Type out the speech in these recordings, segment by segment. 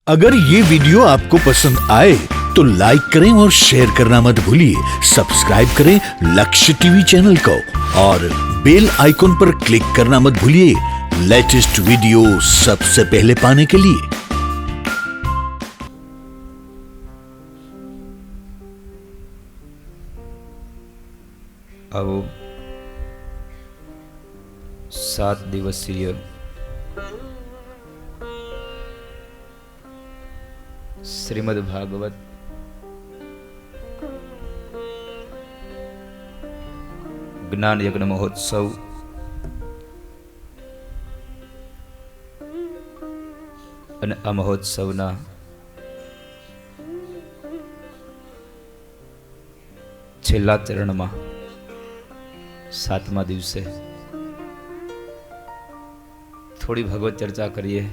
अगर ये वीडियो आपको पसंद आए तो लाइक करें और शेयर करना मत भूलिए। सब्सक्राइब करें लक्ष्य टीवी चैनल को और बेल आइकॉन पर क्लिक करना मत भूलिए लेटेस्ट वीडियो सबसे पहले पाने के लिए। આવો 7 દિવસીય શ્રીમદ ભાગવત જ્ઞાન યજ્ઞ મહોત્સવ અને આ મહોત્સવના છેલ્લા ચરણમાં 7મા દિવસે થોડી ભગવત ચર્ચા કરીએ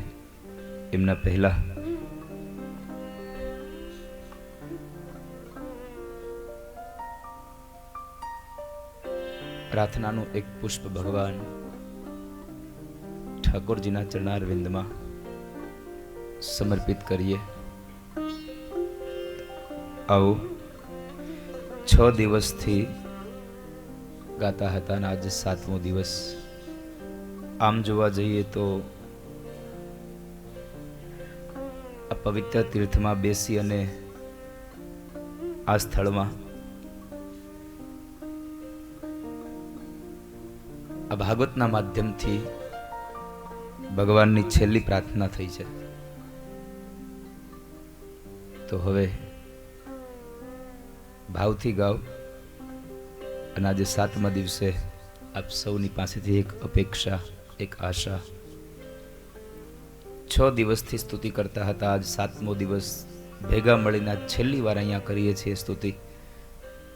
એમના પહેલા પ્રાર્થનાનું એક પુષ્પ ભગવાન ઠાકોરજીના ચરણારવિંદમાં સમર્પિત કરીએ। આવો 6 દિવસથી ગાતા હતા અને આજે 7મો દિવસ। આમ જોવા જઈએ તો આ પવિત્ર તીર્થમાં બેસી અને આ સ્થળમાં આ ભાગવતના માધ્યમથી ભગવાનની છેલ્લી પ્રાર્થના થઈ છે। તો હવે ભાવથી ગાઓ અને આજે 7મા દિવસે આપ સૌની પાસેથી એક અપેક્ષા, એક આશા। 6 દિવસથી સ્તુતિ કરતા હતા, આજ 7મો દિવસ ભેગા મળીને છેલ્લી વાર અહીંયા કરીએ છીએ સ્તુતિ।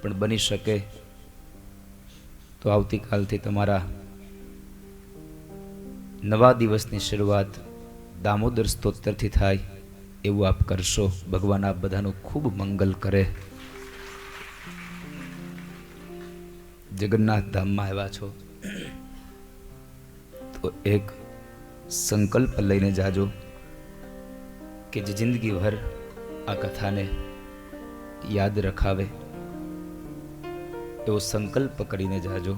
પણ બની શકે તો આવતીકાલથી તમારા નવા દિવસની શરૂઆત દામોદર સ્તોત્રથી થાય એવું આપ કરશો। ભગવાન આપ બધાનું ખૂબ મંગલ કરે। જગન્નાથ ધામમાં આવ્યા છો તો એક સંકલ્પ લઈને જાજો કે જે જિંદગીભર આ કથાને યાદ રખાવે એવો સંકલ્પ કરીને જાજો।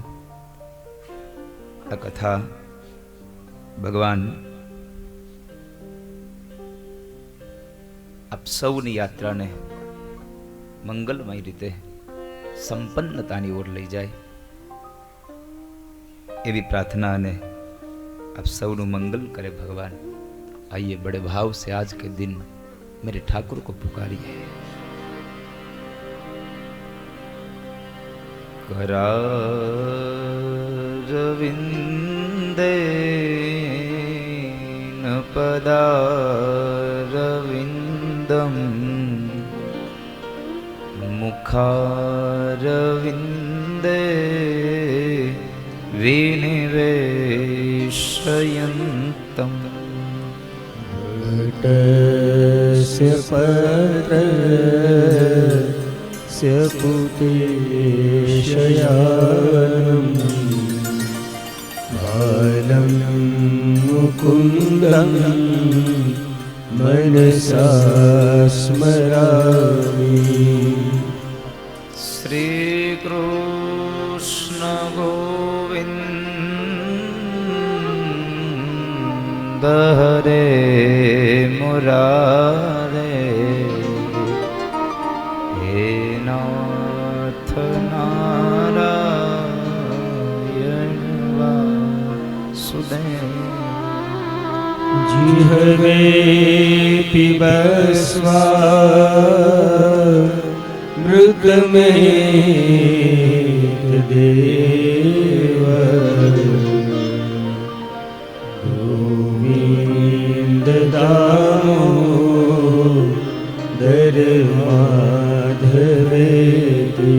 આ કથા ભગવાન આપ સૌની યાત્રાને મંગલમય રીતે સંપન્નતાની ઓર લઈ જાય એવી प्रार्थना ने आप सबनु मंगल करे भगवान। आइए बड़े भाव से आज के दिन मेरे ठाकुर को पुकारिए। करारविंदे न पदारविंदम मुखारविंदे विनिवेशयन्तम् घटस्य पत्रस्य पुतेशयानं बालं मुकुन्दं मनसा स्मरामि। श्रीकृष्ण गोविन्द हरे मुरारे हे नाथ नारायण वासुदेव। जिह्वे पिबस्वा मृतमेतदेव गोविन्द दामोदर माधवेति।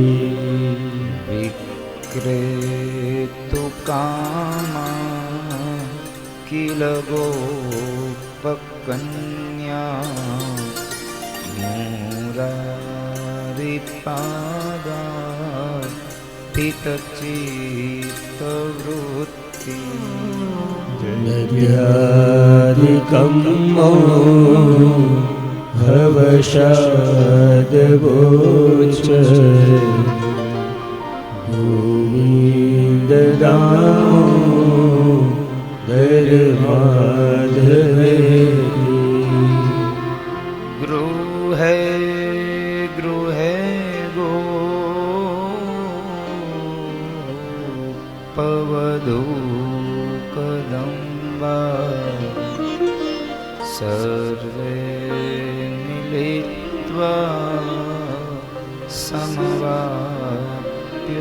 विक्रेतु कामा किल गोपकन्या मुरारिपादा पितचित्तवृत्ति। जय दध्यादिकं मो हवशादवोच गोविन्ददामो धर्माधवेति गृहे गृहे गो पवधू कदम्बा सर्वे मिलित्वा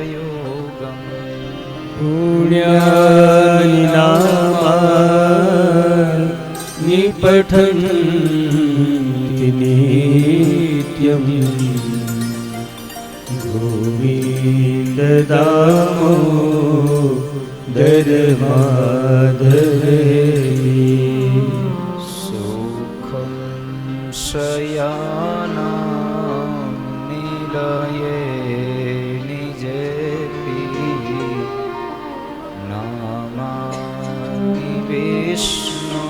समवाप्ययोगम् पुण्यानि नामानि पठन्ति नित्यम् गोविन्ददामोदर माधवेति सुखं शयानां निलये निजेति नामानि विष्णु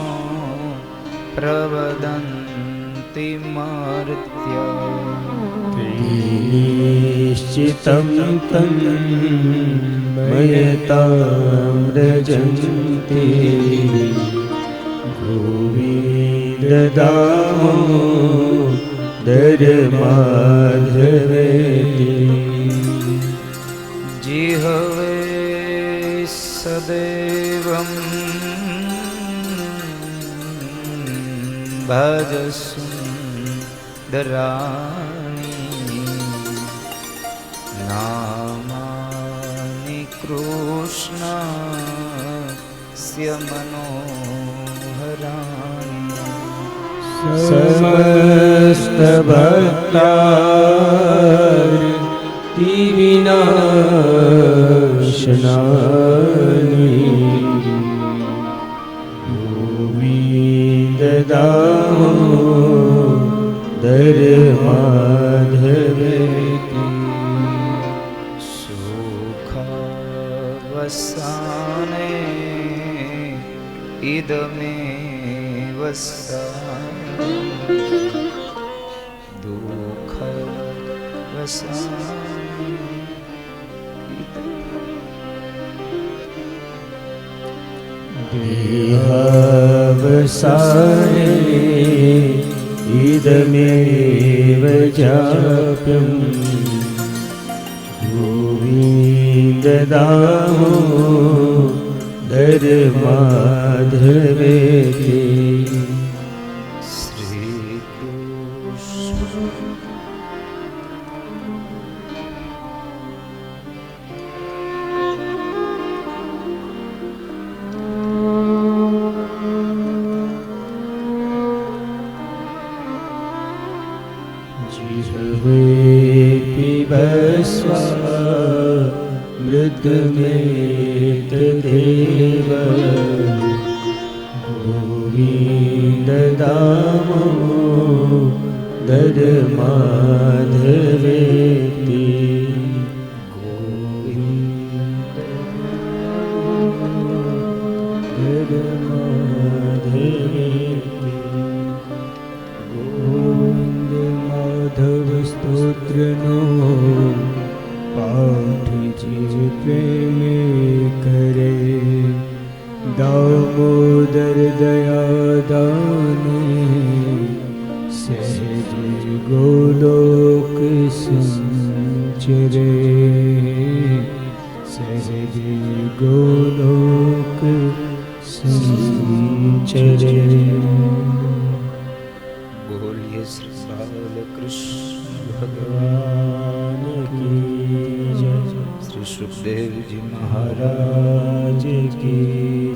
प्रवदन्ति मर्त्या निश्चितं तं मयतां व्रजन्ति गोविन्ददामोदर माधवेति जिह्वे सदैवं भजसुन्दराणि नामानि कृष्णस्य मनोहराणि समस्तभक्तार्तिविनाशनानि गोविन्ददामोदर माधवेति सुखवसाने इदमेव साने दुःखवसाने देहावसाने इदमेव जाप्यं गोविन्ददामोदर माधवेति जिह्वे पिबस्व मृतमेतदेव गोविन्ददामोदर माधवेति गोविन्ददामोदर माधवेति गोविन्द माधव स्तोत्रनो पाठ जे प्रेमे करे दामोदर दया दाने सहज गोलोक संचरे सहज गोलोक संचरे बोलिए श्री बालकृष्ण भगवान भगवान की जय श्री सुखदेव जी महाराज की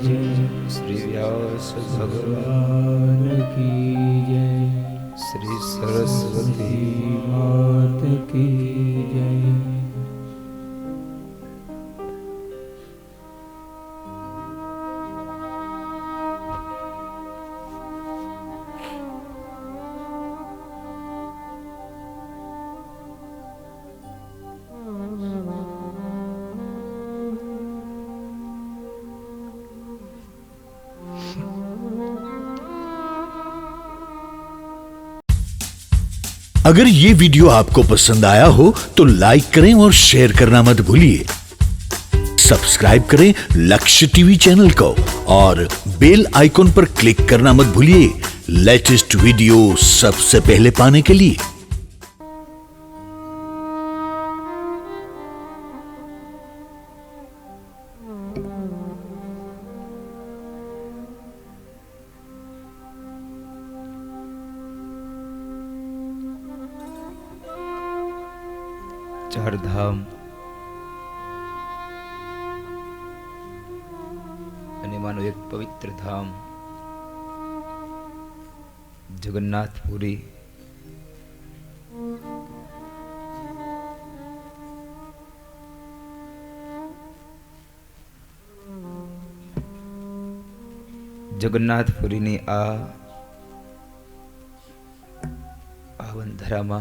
जय श्री व्यास भगवान भगवान की जय श्री सरस्वती मात की जय अगर ये वीडियो आपको पसंद आया हो तो लाइक करें और शेयर करना मत भूलिए। सब्सक्राइब करें लक्ष्य टीवी चैनल को और बेल आइकॉन पर क्लिक करना मत भूलिए लेटेस्ट वीडियो सबसे पहले पाने के लिए। चार धाम અને માનો એક પવિત્ર ધામ જગન્નાથપુરી. જગન્નાથપુરીની આ પાવન ધરામાં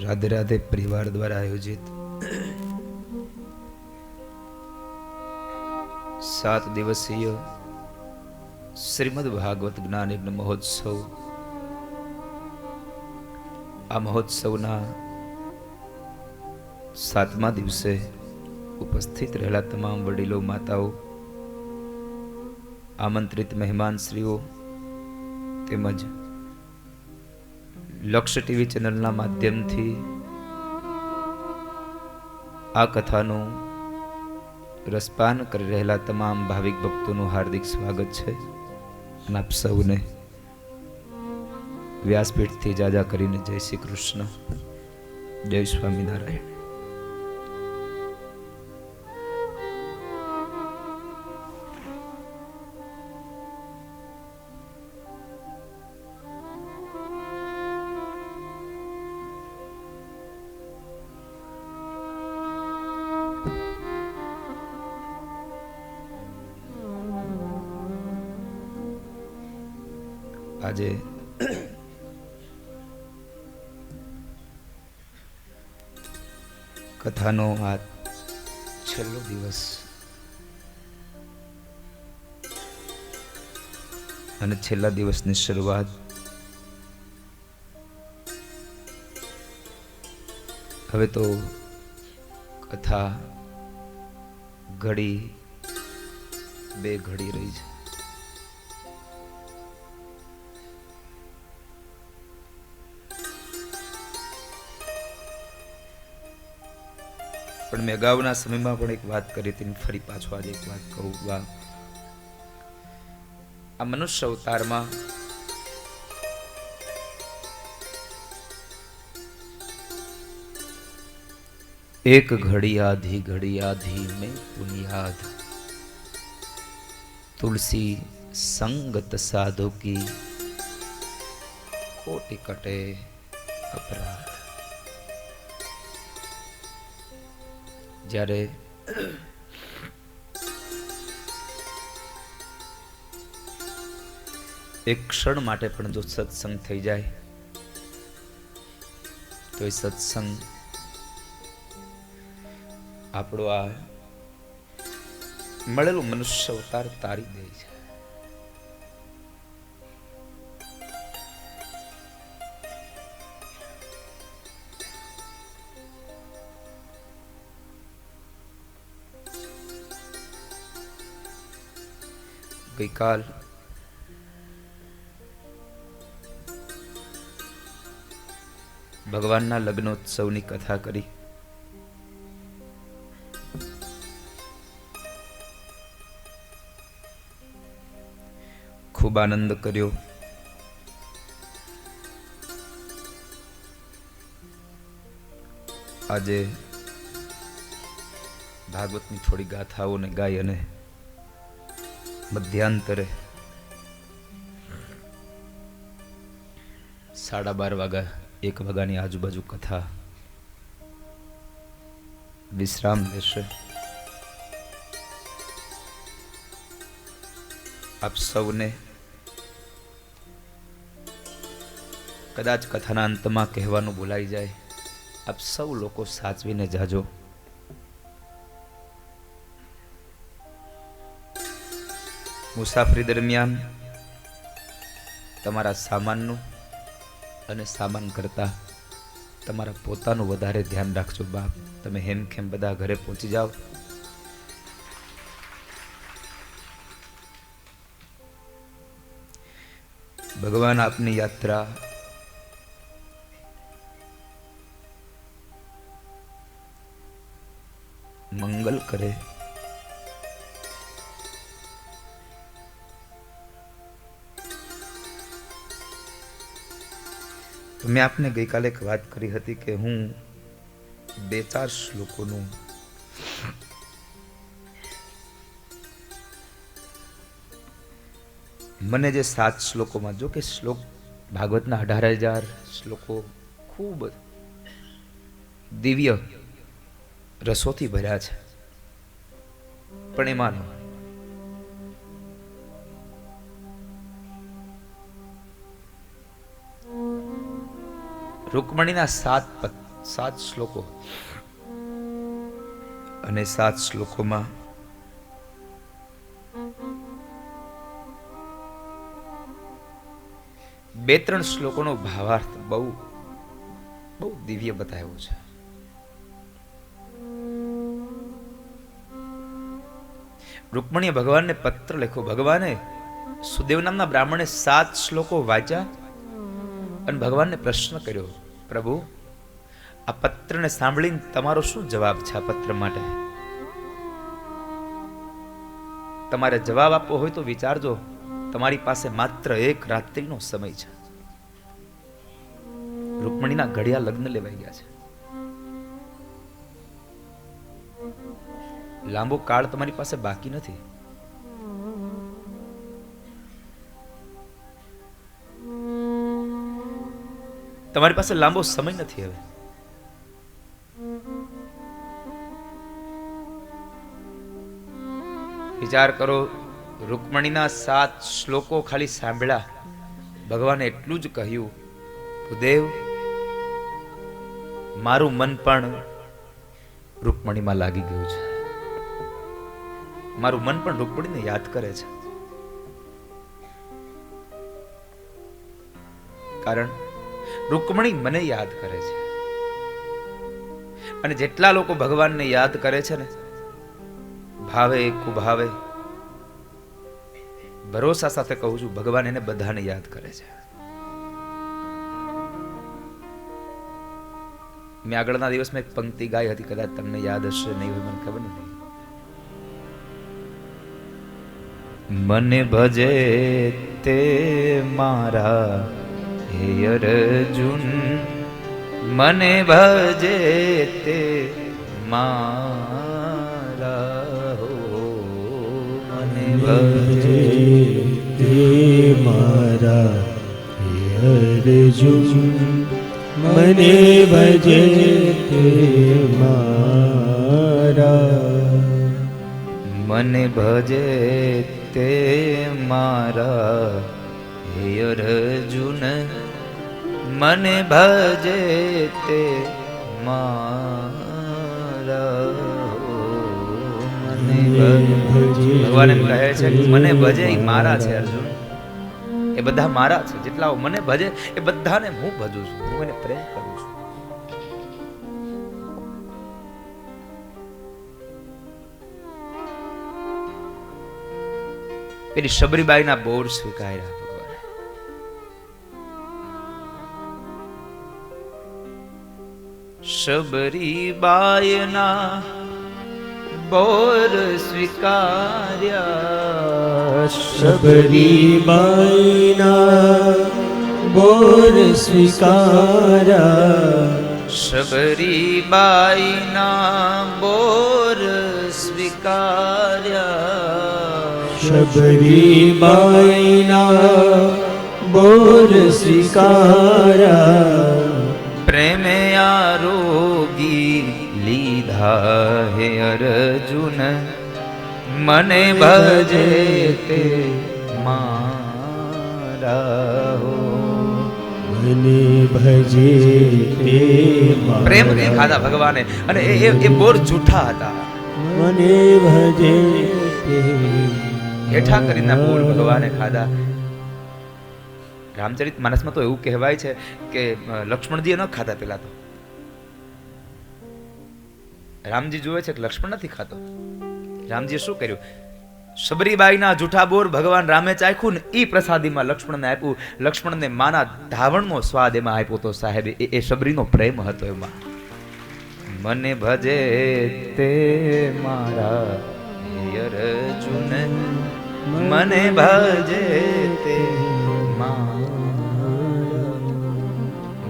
राधे राधे परिवार द्वारा आयोजित 7 दिवसीय श्रीमद् भागवत ज्ञान यज्ञ महोत्सव. आ महोत्सवना 7મા દિવસે उपस्थित રહેલા તમામ વડીલો, માતાઓ, આમંત્રિત મહેમાન શ્રીઓ તેમજ લક્ષ્ય ટીવી ચેનલના માધ્યમથી આ કથાનું રસપાન કરી રહેલા તમામ ભાવિક ભક્તોનું હાર્દિક સ્વાગત છે. અને આપ સૌને વ્યાસપીઠથી જાજા કરીને જય શ્રી કૃષ્ણ, જય સ્વામિનારાયણ. આજે કથાનો આ છેલ્લો દિવસ અને છેલ્લા દિવસની શરૂઆત હવે તો કથા ઘડી બે ઘડી રહી છે. પણ મેં અગાઉના સમયમાં પણ એક વાત કરી હતી, ફરી પાછો આજે એક વાત કહું. આ મનુષ્ય અવતારમાં એક ઘડી આધી મેં પુનિયાદ, तुलसी संगत साधु की कोटि कटे अपराध. જ્યારે એક ક્ષણ માટે પણ જો સત્સંગ થઈ જાય તો એ સત્સંગ આપણો આ મળેલું મનુષ્ય અવતાર તારી દે છે. ગઈકાલ ભગવાનના લગ્નોત્સવની કથા કરી. ખૂબ આનંદ કર્યો. આજે ભાગવતની થોડી ગાથાઓને ગાઈ અને મધ્યાંતરે 12:30 વાગ્યા 1 વાગ્યાની આજુબાજુ કથા વિશ્રામ લેશે. આપ સૌને કદાચ કથાના અંતમાં કહેવાનું ભૂલાઈ જાય, આપ સૌ લોકો સાચવીને જાજો. મુસાફરી દરમિયાન તમારા સામાનનું અને સામાન કરતા તમારા પોતાનું વધારે ધ્યાન રાખજો બાપ. તમે હેમખેમ બધા ઘરે પહોંચી જાઓ. ભગવાન આપની યાત્રા મંગલ કરે. મેં આપને ગઈકાલે એક વાત કરી હતી કે હું 2-4 શ્લોકોનું મને જે 7 શ્લોકોમાં, જો કે શ્લોક ભાગવતના 18,000 શ્લોકો ખૂબ દિવ્ય રસોથી ભર્યા છે, પણ એમાં રૂકમણીના 7 શ્લોકો અને 7 શ્લોકોમાં બે ત્રણ શ્લોકોનો ભાવાર્થ બહુ દિવ્ય બતાવ્યો છે. રૂકમણીએ ભગવાનને પત્ર લખ્યો. ભગવાને સુદેવ નામના બ્રાહ્મણે 7 શ્લોકો વાંચ્યા અને ભગવાનને પ્રશ્ન કર્યો, પ્રભુ આ પત્રને સાંભળીને તમારો શું જવાબ છે? આ પત્ર માટે તમારે જવાબ આપવો હોય તો વિચારજો. તમારી પાસે માત્ર 1 રાત્રિનો સમય છે. રૂકમણીના ઘડિયા લગ્ન લેવાઈ ગયા છે. લાંબો કાળ તમારી પાસે બાકી નથી. તમારી પાસે લાંબો સમય નથી. હવે વિચાર કરો, રૂકમણીના 7 શ્લોકો ખાલી સાંભળ્યા, ભગવાને એટલું જ કહ્યું, ભૂદેવ મારું મન પણ રૂકમણીમાં લાગી ગયું છે. મારું મન પણ રૂકમણીને યાદ કરે છે. કારણ રૂકમણી મને યાદ કરે છે. અને જેટલા લોકો ભગવાનને યાદ કરે છે ને, ભાવે કુભાવે, ભરોસા સાથે કહું છું, ભગવાન એને બધાને યાદ કરે છે. મેં આગળના દિવસમાં એક પંક્તિ ગાઈ હતી, કદાચ તમને યાદ હશે, નહીં હોય મને ખબર નથી. મને ભજે તે મારા હે અર્જુન, મને ભજે તે મારા હો, મને ભજે તે મારા હે અર્જુન, મને ભજે તે મારા, મને ભજે તે મારા હે અર્જુન, મને ભજે તે મારા, મને ભજે. ભગવાન એમ કહે છે કે મને ભજે એ મારા છે અર્જુન, એ બધા મારા છે. જેટલા મને ભજે એ બધાને હું ભજું છું, હું એને પ્રેમ કરું છું. પેલી શબરીબાઈના બોર સ્વીકાર્યા ભગવાને. શબરીબાઈના બોર સ્વીકાર્યા, શબરીબાઈના બોર સ્વીકાર્યા, શબરીબાઈના બોર સ્વીકાર્યા, શબરીબાઈના બોર સ્વીકાર્યા, પ્રેમે આરોગી લીધા હે અર્જુન, મને ભજે તે મારા હો, મને ભજે તે મારા. પ્રેમ ખાધા ભગવાને, અને એ બોર જૂઠા હતા. મને ભજે તે હેઠા કરીને બોર ભગવાને ખાધા. રામચરિત માનસમાં તો એવું કહેવાય છે કે લક્ષ્મણજીએ ન ખાધા. પેલા તો રામજી જુએ છે કે લક્ષ્મણ નથી ખાતો. રામજીએ શું કર્યું? શબરીબાઈના જૂઠા બોર ભગવાન રામે ચાખ્યું ને એ પ્રસાદીમાં લક્ષ્મણને આપ્યું. લક્ષ્મણને માના ધાવણનો સ્વાદ એમાં આપ્યો તો સાહેબ. એ શબરીનો પ્રેમ હતો એમાં. મને ભજે તે મારા અર્જુન, મને ભજે તે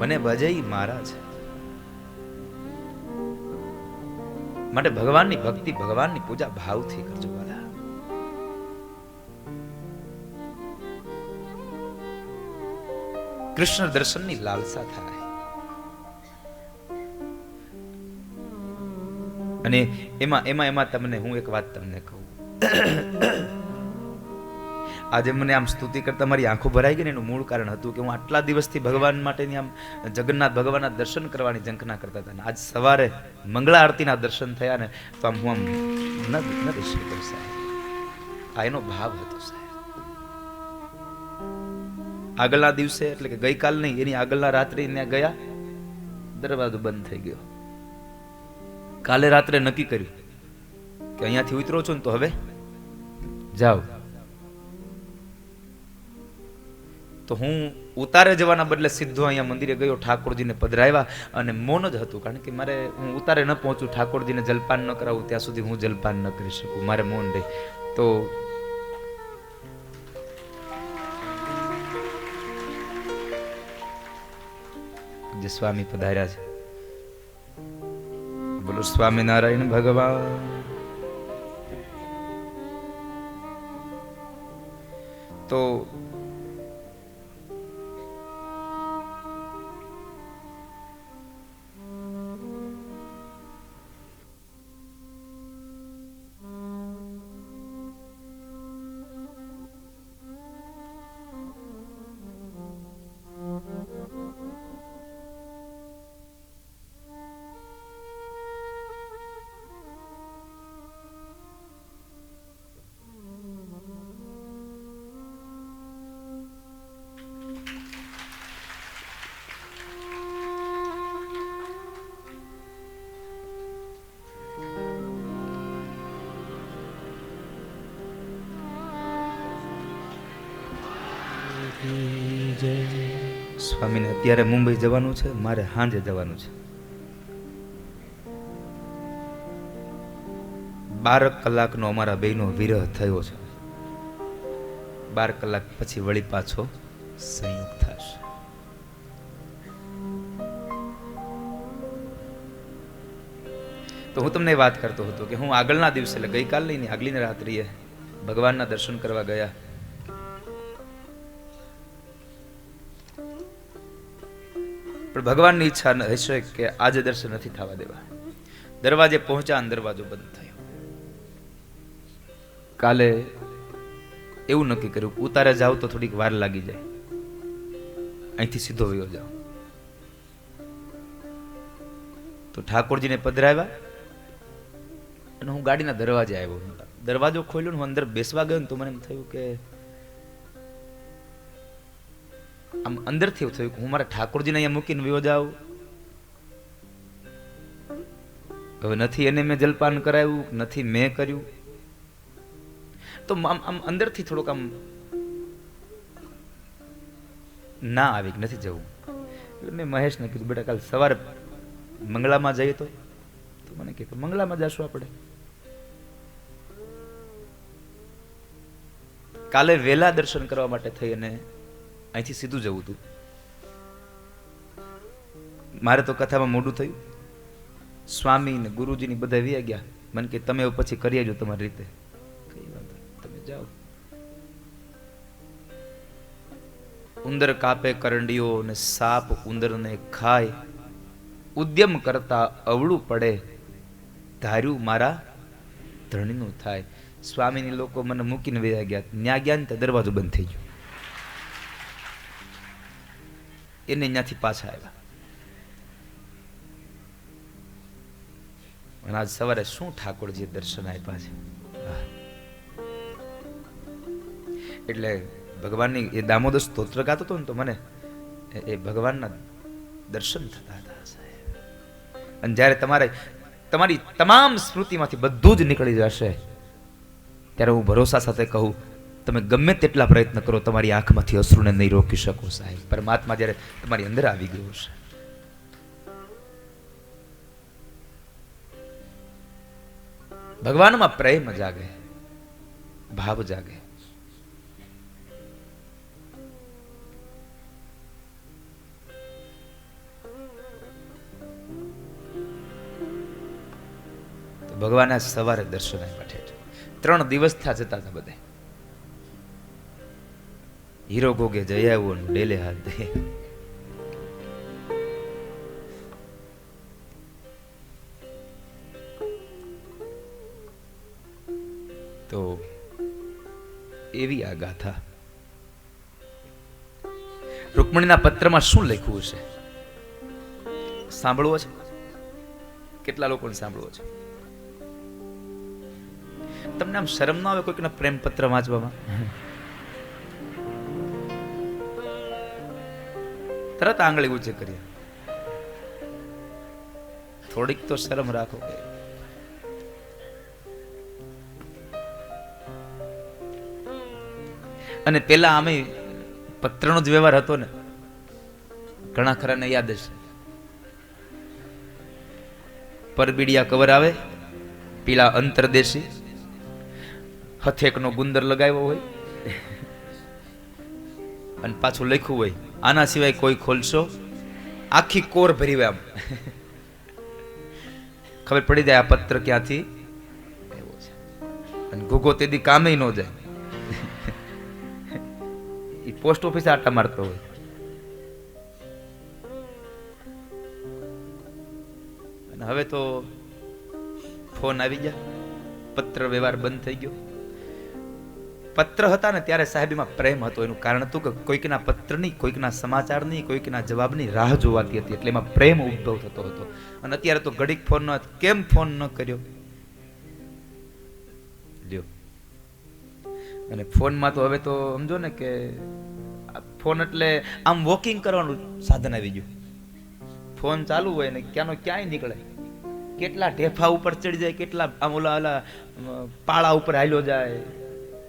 મને ભજે ઈ મારા છે. માટે ભગવાનની ભક્તિ, ભગવાનની પૂજા ભાવથી કરજો બધા. કૃષ્ણ દર્શનની લાલસા થાય. અને એમાં તમને હું એક વાત તમને કહું. આજે મને આમ સ્તુતિ કરતા મારી આંખો ભરાઈ ગઈ ને એનું મૂળ કારણ હતું કે હું આટલા દિવસથી ભગવાન માટેની આમ જગન્નાથ ભગવાનના દર્શન કરવાની ઝંખના કરતા હતા. આજ સવારે મંગળા આરતીના દર્શન થયા ને તો આમ હું આમ નથી શકતો સાહેબ. આ એનો ભાવ હતો સાહેબ. આગળના દિવસે એટલે કે ગઈકાલ નહીં, એની આગળના રાત્રે ત્યાં ગયા, દરવાજો બંધ થઈ ગયો. કાલે રાત્રે નક્કી કર્યું કે અહીંયાથી ઉતરો છો ને તો હવે જાઓ. તો હું ઉતારે જવાના બદલે સીધો અહીંયા મંદિરે ગયો, ઠાકોરજીને પધરાવ્યા અને મૌન જ હતું. કારણ કે મારે હું ઉતારે ન પહોંચું, ઠાકોરજીને જલપાન ન કરાવું ત્યાં સુધી હું જલપાન ન કરી શકું, મારે મૌન રહે. તો જે સ્વામી પધાર્યા છે, બોલો સ્વામિનારાયણ ભગવાન. તો સ્વામીને અત્યારે મુંબઈ જવાનું છે, મારે સાંજે જવાનું છે. 12 કલાકનો અમારા બેયનો વિરહ થયો છે. 12 કલાક પછી વળી પાછો સંયોગ થશે. તો હું તમને વાત કરતો હતો કે હું આગળના દિવસે એટલે ગઈકાલની નહીં, આગલીની રાત્રિએ ભગવાનના દર્શન કરવા ગયા. પણ ભગવાનની ઈચ્છા હશે કે આજે દર્શન નથી થવા દેવા. દરવાજે પહોંચ્યા અને દરવાજો બંધ થયો. કાલે એવું નક્કી કર્યું ઉતારે જાવ તો થોડીક વાર લાગી જાય, અહીંથી સીધો વયો જાવ. તો ઠાકોરજીને પધરાવ્યા અને હું ગાડીના દરવાજે આવ્યો. દરવાજો ખોલ્યો, હું અંદર બેસવા ગયો ને તો મને એમ થયું કે આમ અંદરથી એવું થયું કે હું મારા ઠાકોરજીને અહીંયા મૂકીને વયો જાઉં. હવે નથી એને મેં જલપાન કરાવ્યું, નથી મેં કર્યું, તો આમ અંદરથી થોડુંક આમ ના આવી નથી જવું. એટલે મેં મહેશને કીધું બેટા કાલ સવારે મંગળામાં જઈએ. તો મને કે મંગળામાં જશું આપણે. કાલે વહેલા દર્શન કરવા માટે થઈ અને અહીંથી સીધું જવું હતું. મારે તો કથામાં મોડું થયું. સ્વામી ને ગુરુજીની બધા વી ગયા. મને કે તમે પછી કરી આવજો તમારી રીતે. કઈ વાંધો તમે જાઓ. ઉંદર કાપે કરંડીઓ ને સાપ ઉંદરને ખાય, ઉદ્યમ કરતા અવળું પડે, ધાર્યું મારા ધણીનું થાય. સ્વામીની લોકો મને મૂકીને વયા ગયા. ન્યા ગયા ને દરવાજો બંધ થઈ ગયો. એને ત્યાંથી પાછા આવ્યા. અને આજ સવારે શું ઠાકોરજીએ દર્શન આપ્યા છે. એટલે ભગવાનની એ દામોદર સ્તોત્ર ગાતો હતો ને તો મને એ ભગવાનના દર્શન થતા હતા સાહેબ. અને જ્યારે તમારી તમામ સ્મૃતિમાંથી બધું જ નીકળી જશે ત્યારે હું ભરોસા સાથે કહું, તમે ગમે તેટલા પ્રયત્ન કરો તમારી આંખમાંથી અશ્રુને નહીં રોકી શકો સાહેબ. પરમાત્મા જ્યારે તમારી અંદર આવી ગયો છે. ભગવાનમાં પ્રેમ જાગે, ભાવ જાગે. તો ભગવાન આજ સવારે દર્શન આવ્યા છે. 3 દિવસ થયા જતા હતા બધે. હીરો ગોગે જઈ આવ્યો ને ડેલે હાથ દે. તો એવી આ ગાથા. રૂકમણીના પત્રમાં શું લખ્યું છે સાંભળવો છે? કેટલા લોકોને સાંભળવો છે? તમને આમ શરમ ના આવે કોઈકના પ્રેમ પત્ર વાંચવામાં? તરત આંગળી ઊંચી કરી. થોડીક તો શરમ રાખો. અને પેલા આમે પત્રનો જ વ્યવહાર હતો ને, ઘણા ખરાને યાદ હશે. પરબીડિયા કવર આવે, પીલા અંતરદેશી, હથેકનો ગુંદર લગાવ્યો હોય અને પાછું લખ્યું હોય આના સિવાય કોઈ ખોલશો, આખી કોર ભરી હોય. આમ ખબર પડી જાય આ પત્ર ક્યાંથી આવ્યો છે. અને ઘોઘો તેદી કામે ન જાય. એ પોસ્ટ ઓફિસે આટા મારતો હોય. અને હવે તો ફોન આવી ગયા, પત્ર વ્યવહાર બંધ થઈ ગયો. પત્ર હતા ને ત્યારે સાહેબીમાં પ્રેમ હતો. એનું કારણ હતું કે કોઈકના પત્રની, કોઈકના સમાચારની, કોઈકના જવાબની રાહ જોવાતી હતી, એટલે એમાં પ્રેમ ઉદ્ભવ થતો હતો. અને અત્યારે તો ઘડીક ફોન ન, કેમ ફોન ન કર્યો લ્યો. અને ફોનમાં તો હવે તો સમજો ને કે ફોન એટલે આમ વોકિંગ કરવાનું સાધન આવી ગયું. ફોન ચાલુ હોય ને ક્યાંનો ક્યાંય નીકળે, કેટલા ઢેફા ઉપર ચડી જાય, કેટલા આમ ઓલા પાળા ઉપર હાલ્યો જાય,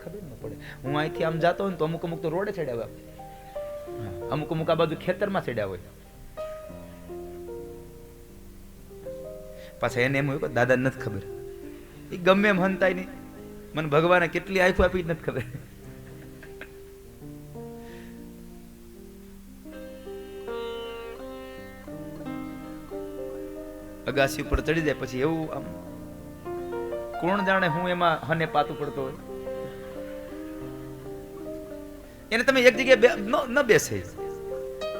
ખબર ન પડે. હું અહીંથી આમ જાતો હોય ને તો અમુક અમુક તો રોડે ચડ્યા હોય, અમુક અમુક આ બાજુ ખેતરમાં ચડ્યા હોય. પાછા એને એમ હોય કે દાદા નથી ખબર, એ ગમે એમ હંતાય નહીં, મને ભગવાને કેટલી આંખો આપી નથી ખબર. અગાસી ઉપર ચડી જાય પછી એવું આમ કોણ જાણે હું એમાં હને પાતું પડતો હોય. એને તમે એક જગ્યાએ ન બેસે,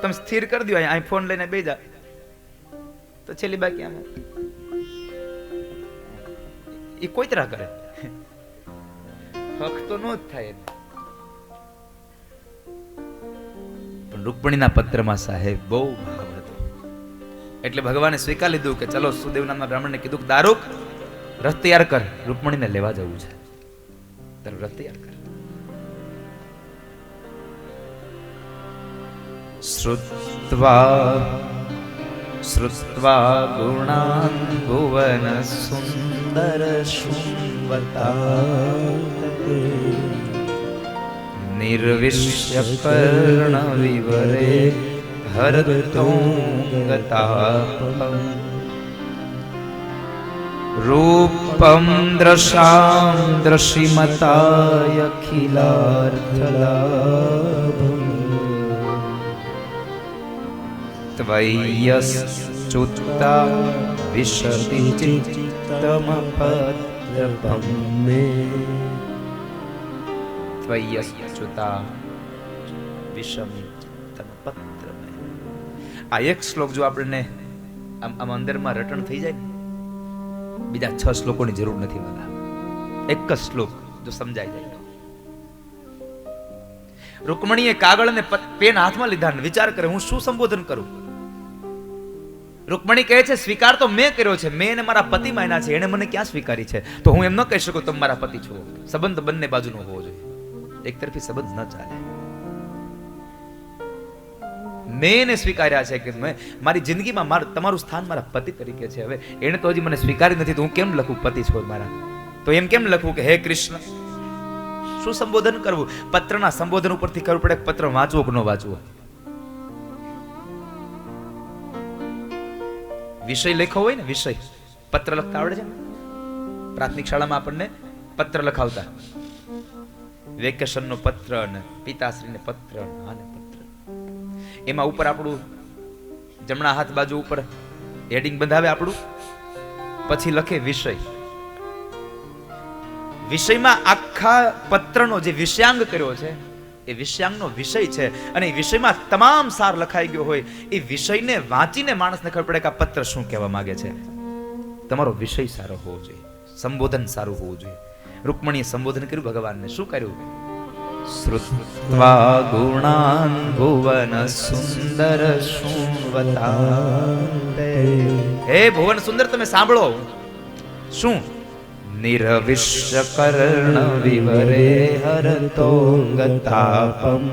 તમે સ્થિર કરી દો, અહીં ફોન લઈને બેસી જા તો છેલ્લી બાકી આમ એ કોઈ તરહ કરે, હક તો નો જ થાય. પણ રૂકમણીના પત્રમાં સાહેબ બહુ ભાવ હતો. એટલે ભગવાને સ્વીકાર લીધું કે ચલો સુદેવ નામના બ્રાહ્મણને કીધું દારૂક રથ તૈયાર કર, રૂકમણીને લેવા જવું છે. રથ તૈયાર કર. શ્રુત્વા ગુણાન ભુવન સુંદર શુંવતા નિર્વિશ્ય કર્ણ વિવરે હરતોંગતાપમ રૂપમ દ્રશામ દ્રશિમતાય અખિલાર્થલાભમ ત્વય્યશ્ચુત્તા વિશતિ ચિત્તમપદ્રભમ મે. ત્વય્યશ્ચુતા વિષમિ ચિત્તમપદ્રભમ. આ એક શ્લોક જો આપણને આમ અંદરમાં રટણ થઈ જાય, બીજા 6 શ્લોકોની જરૂર નથી વાલા. એક જ શ્લોક જો સમજાઈ જાય. રૂકમણીએ કાગળ અને પેન હાથમાં લીધા ને વિચાર કરે હું શું સંબોધન કરું. રૂકમણી કહે છે સ્વીકાર તો મેં કર્યો છે, મેં એને મારા પતિ માન્યા છે, એને મને ક્યાં સ્વીકારી છે, તો હું એમ ન કહી શકું તમે મારા પતિ છો. સંબંધ બંને બાજુનો હોવો જોઈએ. એક તરફી સંબંધ ન ચાલે. મેં એને સ્વીકાર્યા છે કે મેં મારી જિંદગીમાં તમારું સ્થાન મારા પતિ તરીકે છે. હવે એને તો હજી મને સ્વીકારી નથી, તો હું કેમ લખું પતિ છો મારા? તો એમ કેમ લખવું કે હે કૃષ્ણ? શું સંબોધન કરવું? પત્રના સંબોધન ઉપરથી ખબર પડે પત્ર વાંચવો કે ન વાંચવો. વિષય લખ્યો હોય ને, વિષય પત્ર લખતા આવડે છે ને? પ્રાથમિક શાળામાં આપણને પત્ર લખાવતા, વેકેશનનો પત્ર અને પિતાશ્રીને પત્ર અને પત્ર. એમાં ઉપર આપણું જમણા હાથ બાજુ ઉપર હેડિંગ બંધાવે આપણું, પછી લખે વિષય. વિષયમાં આખા પત્રનો જે વિષયાંગ કર્યો છે એ વિષયાંગનો વિષય છે, અને એ વિષયમાં તમામ સાર લખાઈ ગયો હોય. એ વિષયને વાંચીને માણસને ખબર પડે કે આ પત્ર શું કહેવા માંગે છે. તમારો વિષય સારો હોવો જોઈએ, સંબોધન સારું હોવું જોઈએ. રૂકમણીએ સંબોધન કર્યું ભગવાનને. શું કર્યું? શ્રુત્વા ગુણાન ભુવન સુંદર શૃણવતાંતે. હે ભુવન સુંદર, તમે સાંભળો. શું? નિરવિશ્ય કર્ણ વિવરે હરતોંગતાપમ.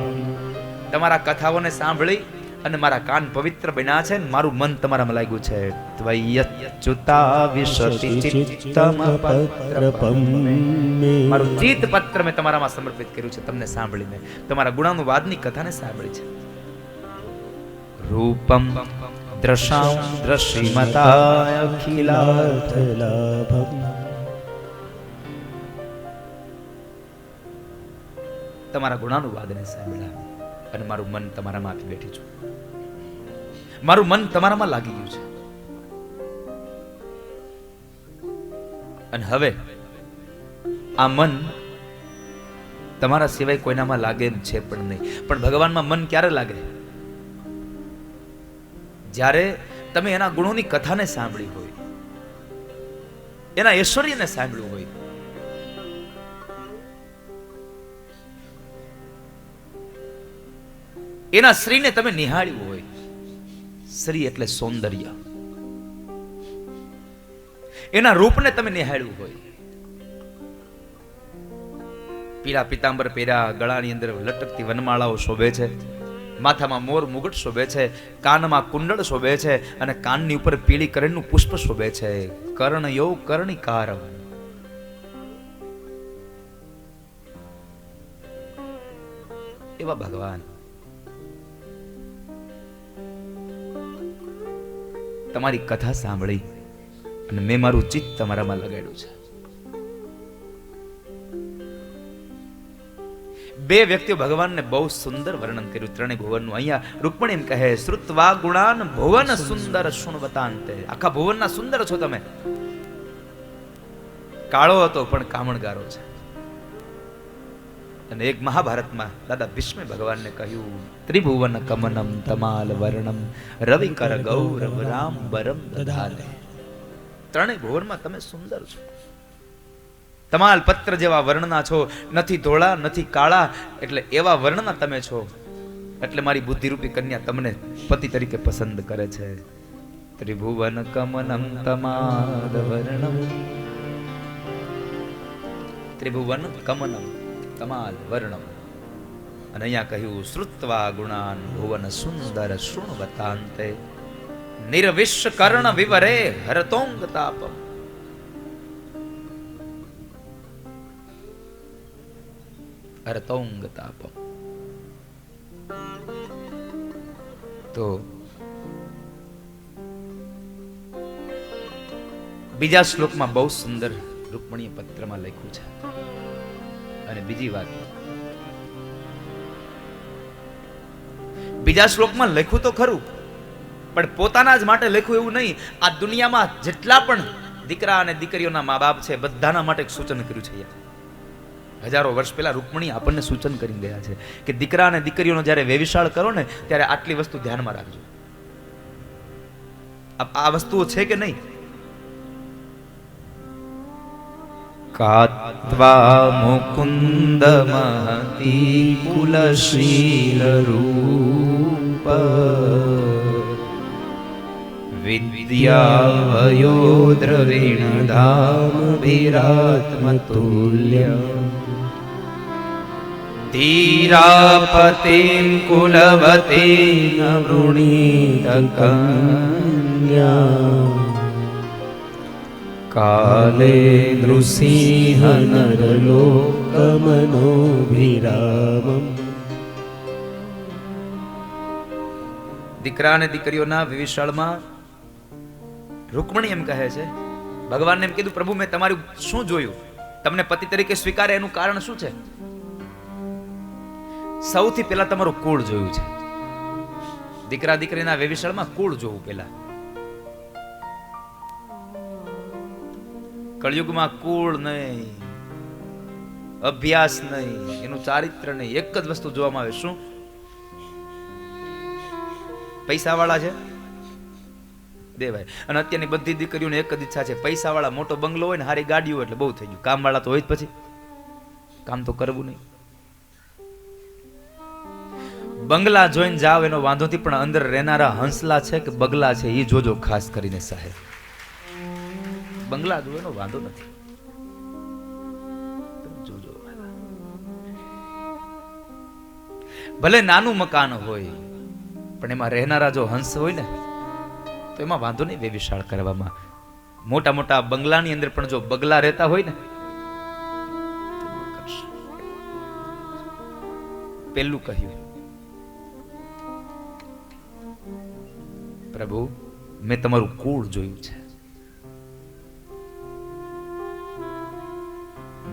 તમારા કથાઓને સાંભળી અને મારા કાન પવિત્ર બન્યા છે, મારું મન તમારામાં લાગ્યું છે. ત્વયચ્યુતા વિશતિ ચિત્તમ પત્રપમ. મારું ચિત્ત પત્ર મેં તમારામાં સમર્પિત કર્યું છે તમને સાંભળીને, તમારા ગુણાનુવાદની કથાને સાંભળી છે. રૂપમ દ્રશામ દ્રશ્યમતાય અખિલાર્થ લાભમ. તમારા ગુણાનુવાદને સાંભળ્યા અને મારું મન તમારામાં આપી બેઠી છું. મારું મન તમારામાં લાગી ગયું છે. અને હવે આ મન તમારા સિવાય કોઈનામાં લાગે એમ છે પણ નહીં. પણ ભગવાનમાં મન ક્યારે લાગે? જ્યારે તમે એના ગુણોની કથાને સાંભળી હોય, એના ઐશ્વર્યને સાંભળ્યું હોય. એના શ્રીને તમે નિહાળ્યું હોય. શ્રી એટલે સૌંદર્ય. એના રૂપને તમે નિહાળ્યું હોય. પીળા પિતાંબર પહેર્યા, ગળાની અંદર લટકતી વનમાળાઓ શોભે છે, માથામાં મોર મુગટ શોભે છે, કાનમાં કુંડળ શોભે છે, અને કાનની ઉપર પીળી કરણનું પુષ્પ શોભે છે. કર્ણયો કર્ણિકાર. એવા ભગવાન તમારી કથા સાંભળી અને મેં મારું ચિત્ત તમારામાં લગાડ્યું છે. બે વ્યક્તિઓ ભગવાનને બહુ સુંદર વર્ણન કર્યું ત્રણેય ભુવનનું. અહીંયા રૂકમણી એમ કહે, શ્રુત્વા ગુણાન ભુવન સુંદર શૃણવતાંતે. આખા ભુવનના સુંદર છો તમે. કાળો હતો પણ કામણગારો છે. અને એક મહાભારતમાં દાદા ભીષ્મે ભગવાનને કહ્યું, ત્રિભુવન કમનમ તમાલ વર્ણમ રવિકર ગૌરવ રામ બરમ દધાને. ત્રણેય ભુવનમાં તમે સુંદર છો. તમાલ પત્ર જેવા વર્ણના છો, નથી ધોળા નથી કાળા, એટલે એવા વર્ણના તમે છો. એટલે મારી બુદ્ધિરૂપી કન્યા તમને પતિ તરીકે પસંદ કરે છે. ત્રિભુવન કમનમ તમાલ વર્ણમ. ત્રિભુવન કમનમ તમાલ વર્ણમ. અને અહીંયા કહ્યું, શ્રુત્વા ગુણાન ભુવન સુંદર શૃણવતાંતે નિરવિશ્વ કર્ણ વિવરે હરતોંગ તાપમ. હરતોંગ તાપમ. તો બીજા શ્લોકમાં બહુ સુંદર રૂકમણીય પત્રમાં લખ્યું છે. અને બીજી વાત, બીજા શ્લોકમાં લખ્યું તો ખરું, પણ પોતાના જ માટે લખ્યું એવું નહીં. આ દુનિયામાં જેટલા પણ દીકરા અને દીકરીઓના મા બાપ છે, બધાના માટે એક સૂચન કર્યું છે. હજારો વર્ષ પહેલા રૂકમણી આપણને સૂચન કરી ગયા છે કે દીકરા અને દીકરીઓનો જ્યારે વેવિશાળ કરો ને, ત્યારે આટલી વસ્તુ ધ્યાનમાં રાખજો. આ વસ્તુઓ છે કે નહીં? કાત્વા મુકુંદ મહતી કુલશીલ રૂપ વિદ્યા વયો દ્રવિણ ધામ વિરાત્મતુલ્ય ધીરાપતિમ કુલવતી વૃણીત કન્યા કાલે નૃસિંહ નરલોકમનોભિરામમ. દીકરા અને દીકરીઓના વિવિશાળમાં રૂકમણી એમ કહે છે, ભગવાનને એમ કીધું, પ્રભુ મેં તમારું શું જોયું? તમને પતિ તરીકે સ્વીકારે એનું કારણ શું છે? સૌથી પહેલા તમારું કુળ જોયું છે. દીકરા દીકરીના વિવિશાળમાં કુળ જોવું પહેલા. કળિયુગમાં કુળ નહીં, અભ્યાસ નહીં, એનું ચારિત્ર નહીં, એક જ વસ્તુ જોવામાં આવે. શું? પૈસા વાળા છે દેવાય. અને અત્યારની બધી દીકરીઓને એક જ ઈચ્છા છે, પૈસા વાળા, મોટો બંગલો હોય ને હારી ગાડી હોય એટલે બહુ થઈ ગયું. કામ વાળા તો હોય જ, પછી કામ તો કરવું નહીં. બંગલા જોઈને જાવ એનો વાંધો નથી, પણ અંદર રહેનારા હંસલા છે કે બગલા છે એ જોજો ખાસ કરીને સાહેબ. બંગલા જો એનો વાંધો નથી, જોજો. ભલે નાનું મકાન હોય પણ એમાં રહેનારા જો હંસ હોય ને તો એમાં વાંધો નહીં વ્યવિશાળ કરવામાં. મોટા મોટા બંગલાની અંદર પણ જો બગલા રહેતા હોય ને, પેલું કહ્યું, પ્રભુ મેં તમારું કુળ જોયું છે.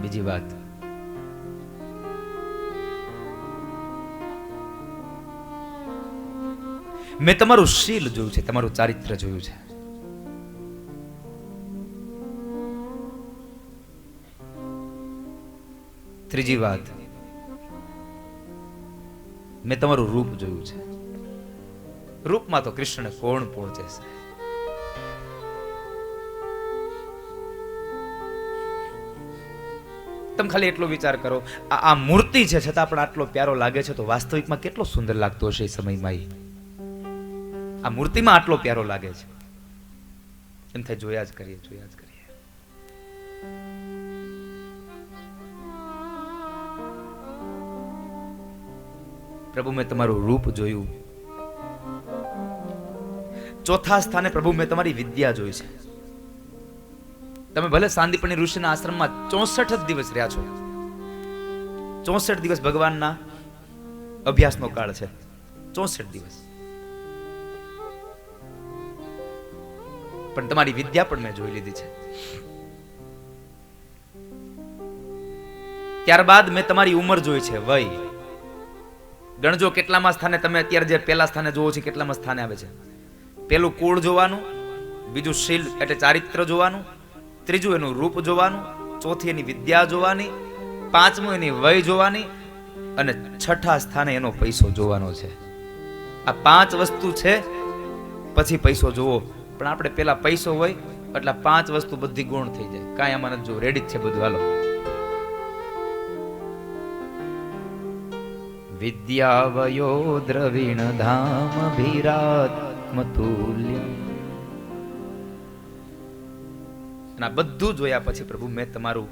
બીજી વાત, મેં તમારું શીલ જોયું છે, તમારું ચારિત્ર જોયું છે. ત્રીજી વાત, મેં તમારું રૂપ જોયું છે. રૂપમાં તો કૃષ્ણ કોણ પહોંચે છે? તમે ખાલી એટલો વિચાર કરો, આ મૂર્તિ છે છતાં પણ આટલો પ્યારો લાગે છે, તો વાસ્તવિકમાં કેટલો સુંદર લાગતો હશે એ સમયમાં. આ મૂર્તિમાં આટલો પ્યારો લાગે છે, એમ થાય જોયા જ કરીએ, જોયા જ કરીએ. પ્રભુ મેં તમારું રૂપ જોયું. ચોથા સ્થાને પ્રભુ મેં તમારી વિદ્યા જોઈ છે. તમે ભલે સાંદીપની ઋષિના આશ્રમમાં 64 જ દિવસ રહ્યા છો. 64 દિવસ ભગવાનના અભ્યાસનો કાળ છે. 64 દિવસ. પણ તમારી વિદ્યા પણ મેં જોઈ લીધી છે. ત્યારબાદ મેં તમારી ઉંમર જોઈ છે, વય. ગણજો કેટલામાં સ્થાને તમે અત્યારે જે પહેલા સ્થાને જોવો છો કેટલામાં સ્થાને આવે છે. પેલું કુળ જોવાનું, બીજું શીલ એટલે ચારિત્ર જોવાનું, ત્રીજું એનું રૂપ જોવાનું, ચોથી એની વિદ્યા જોવાની, પાંચમું એની વય જોવાની, અને છઠ્ઠા સ્થાને એનો પૈસો જોવાનો છે. આ 5 વસ્તુ છે, પછી પૈસો જોવો. પણ આપણે પેલા પૈસો હોય એટલે 5 વસ્તુ બધી ગુણ થઈ જાય. કાંઈ આમાં નથી, જો રેડી જ છે બધું. હાલો, વિદ્યા વયો દ્રવિણ ધામ ભીરાત્મતુલ્ય. અને આ બધું જોયા પછી પ્રભુ મેં તમારી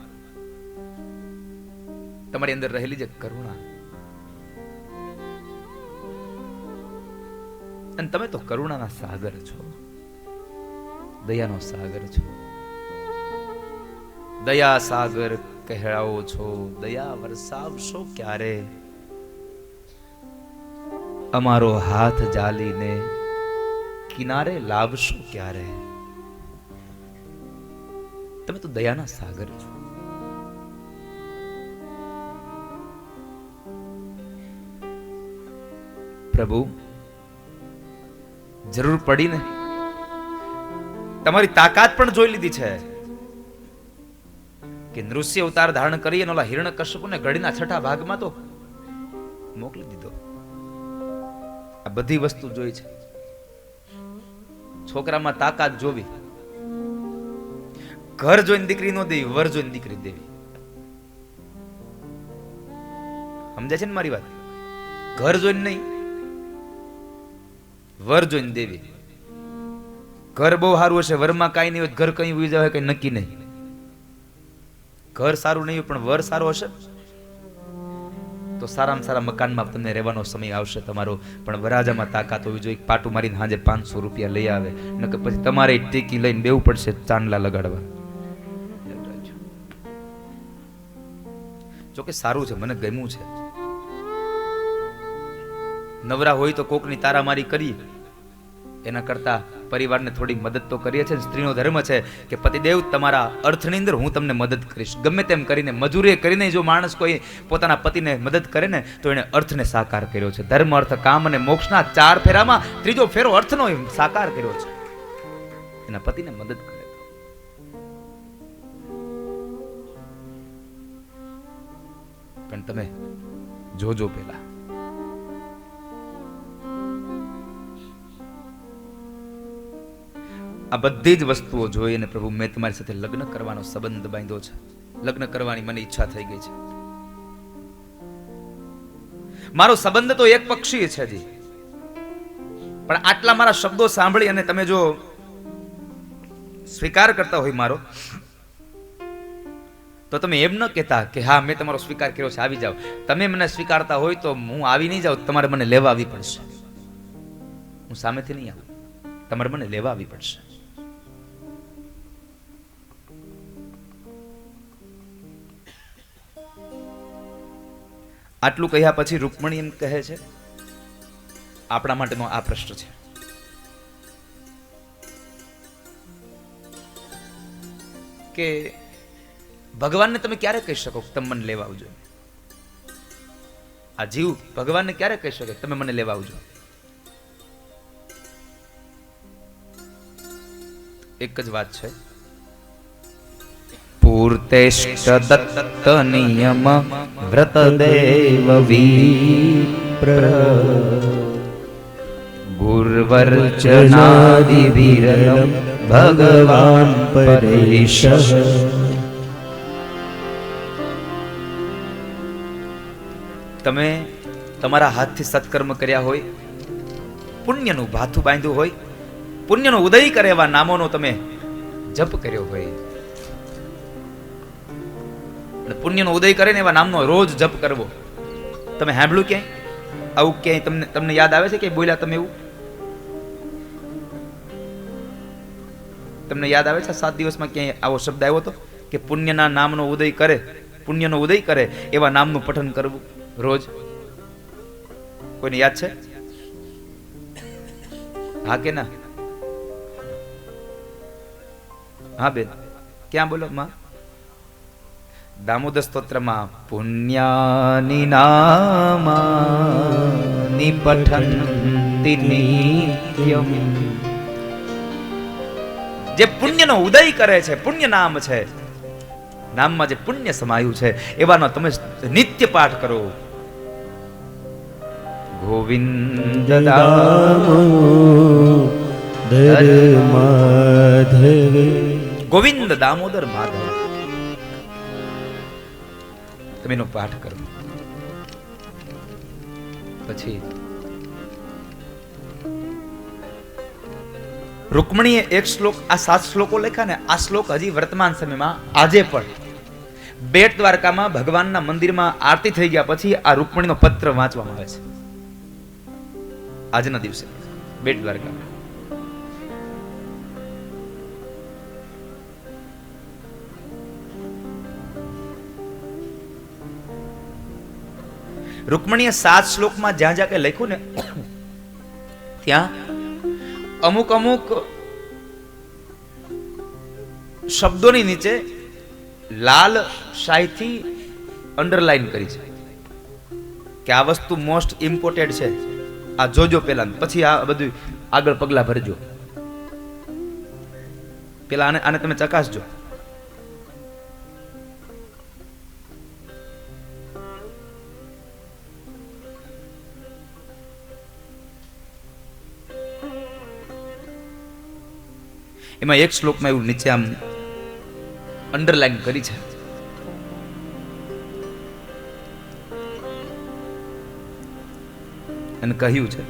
અંદર રહેલી જે કરુણા, અને તમે તો કરુણાના સાગર છો, દયાનો સાગર છો. દયા સાગર કહેવાઓ છો, દયા વરસાવશો ક્યારે? અમારો હાથ જાલીને કિનારે લાવશો ક્યારે? તમે તો દયાના સાગર છો. પ્રભુ જરૂર પડીને તમારી તાકાત પણ જોઈ લીધી છે કે નૃસિંહ અવતાર ધારણ કરી અને ઓલા હિરણ્યકશ્યપુને ઘડીના છઠ્ઠા ભાગમાં તો મોકલી દીધો. આ બધી વસ્તુ જોઈ છે. છોકરામાં તાકાત જોવી. ઘર જોઈને દીકરી નો દેવી, વર જોઈને દીકરી દેવી. સમજાય છે ને મારી વાત? ઘર જોઈને નહીં, વર જોઈને દેવી. ઘર બહુ સારું હશે, વરમાં કાંઈ નહીં હોય, ઘર કઈ ઉઈ જાય કઈ નક્કી નહીં. ઘર સારું નહીં હોય પણ વર સારો હશે તો સારામાં સારા મકાનમાં તમને રહેવાનો સમય આવશે તમારો, પણ વરાજામાં તાકાત હોવી જોઈએ. પાટું મારીને હાજે 500 રૂપિયા લઈ આવે, નકર પછી તમારે ટેકી લઈને બેવું પડશે ચાંદલા લગાડવા. જોકે સારું છે, મને ગમ્યું છે. નવરા હોય તો કોકની તારામારી કરી, એના કરતા પરિવારને થોડી મદદ તો કરીએ છીએ. સ્ત્રીનો ધર્મ છે કે પતિદેવ તમારા અર્થની અંદર હું તમને મદદ કરીશ. ગમે તેમ કરીને મજૂરી કરીને જો માણસ કોઈ પોતાના પતિને મદદ કરે ને તો એને અર્થને સાકાર કર્યો છે. ધર્મ, અર્થ, કામ અને મોક્ષના 4 ફેરામાં ત્રીજો ફેરો અર્થનો સાકાર કર્યો છે. એના પતિને મદદ કરે. પણ તમે જોજો પેલા આ બધી જ વસ્તુઓ જોઈને પ્રભુ મેં તમારી સાથે લગ્ન કરવાનો સંબંધ બાંધ્યો છે. લગ્ન કરવાની મને ઈચ્છા થઈ ગઈ છે. મારો સંબંધ તો એક પક્ષી છે જી, પણ આટલા મારા શબ્દો સાંભળી અને તમે જો સ્વીકાર કરતા હોય મારો, તો તમે એમ ન કહેતા કે હા મેં તમારો સ્વીકાર કર્યો છે, આવી જાઓ. તમે મને સ્વીકારતા હોય તો હું આવી નહીં જાઉં, તમારે મને લેવા આવી પડશે. હું સામેથી નહીં આવું, તમારે મને લેવા આવી પડશે. આટલું કહ્યા પછી રૂકમણી એમ કહે છે, આપણા માટેનો આ પ્રશ્ન છે કે ભગવાનને તમે ક્યારે કહી શકો તમે મને લેવા આવજો? આ જીવ ભગવાનને ક્યારે કહી શકે તમે મને લેવા આવજો? એક જ વાત છે, પૂર્તેષ્ટ દત્ત નિયમ વ્રત દેવ વિપ્ર ગુર્વર્ચનાદિ વિરલમ ભગવાન પરેશ. તમે તમારા હાથથી સત્કર્મ કર્યા હોય, પુણ્યનું ભાથું બાંધ્યું હોય, પુણ્યનો ઉદય કરે એવા નામોનો તમે જપ કર્યો હોય, પુણ્યનો ઉદય કરે ને એવા નામનો રોજ જપ કરવો. તમે સાંભળ્યું ક્યાંય આવું? ક્યાંય તમને યાદ આવે છે કે બોલ્યા તમે એવું? તમને યાદ આવે છે 7 દિવસમાં ક્યાંય આવો શબ્દ આવ્યો હતો કે પુણ્યના નામનો ઉદય કરે, પુણ્યનો ઉદય કરે એવા નામનું પઠન કરવું રોજ? કોઈને યાદ છે? હા કે ના? હા બેન, ક્યાં બોલો માં? દામોદર સ્તોત્રમાં પુણ્યાની નામાની પઠંતિ નિત્યમ. જે પુણ્યનો ઉદય કરે છે, પુણ્ય નામ છે, નામમાં જે પુણ્ય સમાયું છે એવાનો તમે નિત્ય પાઠ કરો. ગોવિંદ દામોદર માધવ, ગોવિંદ દામોદર માધવ, તમે એનો પાઠ કરો. પછી રૂકમણીએ એક શ્લોક, આ 7 શ્લોકો લખ્યા ને, આ શ્લોક હજી વર્તમાન સમયમાં આજે પણ બેટ દ્વારકામાં ભગવાનના મંદિરમાં આરતી થઈ ગયા પછી આ રૂકમણીનો પત્ર વાંચવામાં આવે છે. આજના દિવસે બેટ દ્વારકામાં રૂકમણીએ 7 શ્લોકમાં જ્યાં જ્યાં કઈ લખ્યું ને ત્યાં અમુક અમુક શબ્દોની નીચે લાલ શાહીથી અંડરલાઈન કરી છે કે આ વસ્તુ મોસ્ટ ઇમ્પોર્ટન્ટ છે, આ જોજો પેલા, પછી આ બધું આગળ પગલા ભરજો. પેલા આને તમે ચકાસજો. એમાં એક શ્લોકમાં એવું નીચે આમ અંડરલાઈન કરી છે, અને કહ્યું છે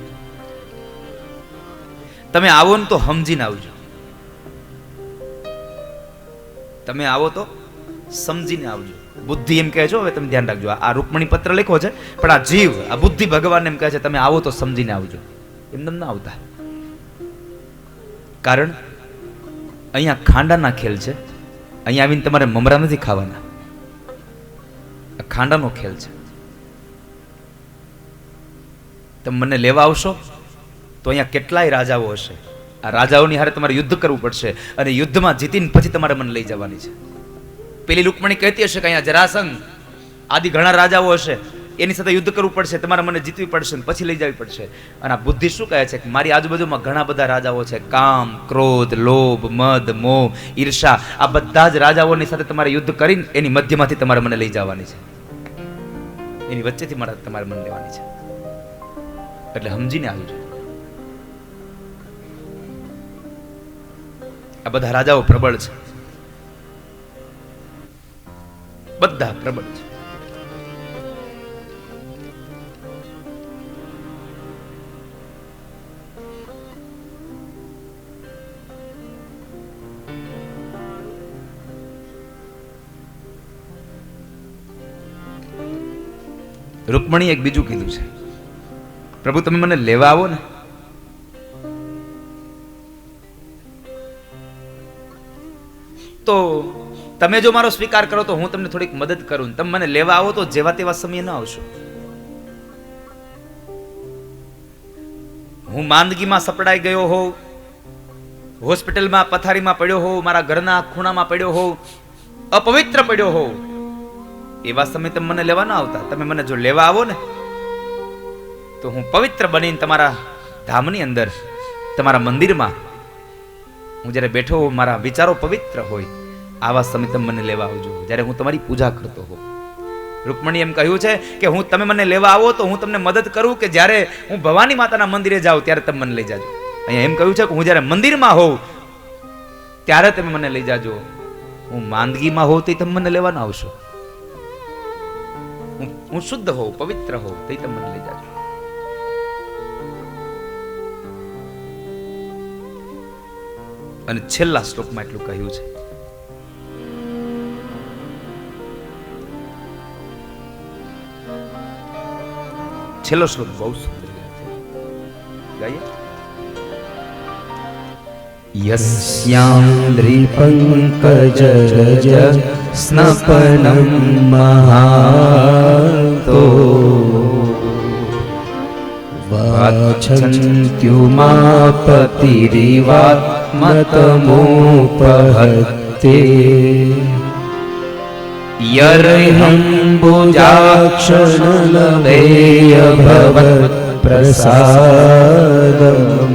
તમે આવો ને તો સમજીને આવજો. તમે આવો તો સમજીને આવજો. બુદ્ધિ એમ કહે છે, હવે તમે ધ્યાન રાખજો, આ રૂકમણી પત્ર લખ્યો છે, પણ આ જીવ, આ બુદ્ધિ ભગવાન એમ કહે છે તમે આવો તો સમજીને આવજો, એમને ના આવતા. કારણ અહીંયા ખાંડાના ખેલ છે, અહીંયા આવીને તમારે મમરા નથી ખાવાના, આ ખાંડાનો ખેલ છે. તમે મને લેવા આવશો તો અહીંયા કેટલાય રાજાઓ હશે, આ રાજાઓની હારે તમારે યુદ્ધ કરવું પડશે, અને યુદ્ધમાં જીતીને પછી તમારે મને લઈ જવાની છે. પેલી રૂકમણી કહેતી હશે કે અહીંયા જરાસંઘ આદિ ઘણા રાજાઓ હશે, એની સાથે યુદ્ધ કરવું પડશે, તમારે મને જીતવી પડશે, પછી લઈ જવી પડશે. અને આ બુદ્ધિ શું કહે છે કે મારી આજુબાજુમાં ઘણા બધા રાજાઓ છે, કામ, ક્રોધ, લોભ, મદ, મોહ, ઈર્ષા, આ બધા જ રાજાઓની સાથે તમારે યુદ્ધ કરીને એની મધ્યમાંથી તમારે મને લઈ જવાની છે, એની વચ્ચેથી તમારે મને લેવાની છે. એટલે સમજીને આવજો. આ બધા રાજાઓ પ્રબળ છે, બધા પ્રબળ છે. રૂકમણી એક બીજું કીધું છે, પ્રભુ તમે મને લેવા આવો ને તો તમે જો મારો સ્વીકાર કરો તો હું તમને થોડીક મદદ કરું, તમે મને લેવા આવો તો જેવા તેવા સમયે ન આવશો. હું માંદગીમાં સપડાઈ ગયો હોઉં, હોસ્પિટલમાં પથારીમાં પડ્યો હોઉં, મારા ઘરના ખૂણામાં પડ્યો હોઉં, અપવિત્ર પડ્યો હોઉં, એવા સમય તમે મને લેવા ના આવતા. તમે મને જો લેવા આવો ને તો હું પવિત્ર બનીને તમારા ધામની અંદર, તમારા મંદિરમાં હું જ્યારે બેઠો હોઉં, મારા વિચારો પવિત્ર હોય, આવા સમય તમે મને લેવા આવજો, જ્યારે હું તમારી પૂજા કરતો હોઉં. રૂકમણી એમ કહ્યું છે કે હું તમે મને લેવા આવો તો હું તમને મદદ કરું, કે જ્યારે હું ભવાની માતાના મંદિરે જાઉં ત્યારે તમે મને લઈ જાજો. અહીંયા એમ કહ્યું છે કે હું જ્યારે મંદિરમાં હોઉં ત્યારે તમે મને લઈ જાજો, હું માંદગીમાં હોઉં તો તમે મને લેવા ના આવશો, હું શુદ્ધ હોઉં, પવિત્ર હોઉં તો તમે મને લઈ જાજો. અને છેલ્લા શ્લોકમાં એટલું કહ્યું છે, છેલ્લો શ્લોક બહુ સુંદર છે, ગાઈએ. યસ્યાન્દ્રિ પંકજરજ સ્નપનમ મહાતો વાછન્ત્યુમાપતિરિવાત્મતમોપહત્તે યર્હંબુજાક્ષણલભેય ભવત પ્રસાદમ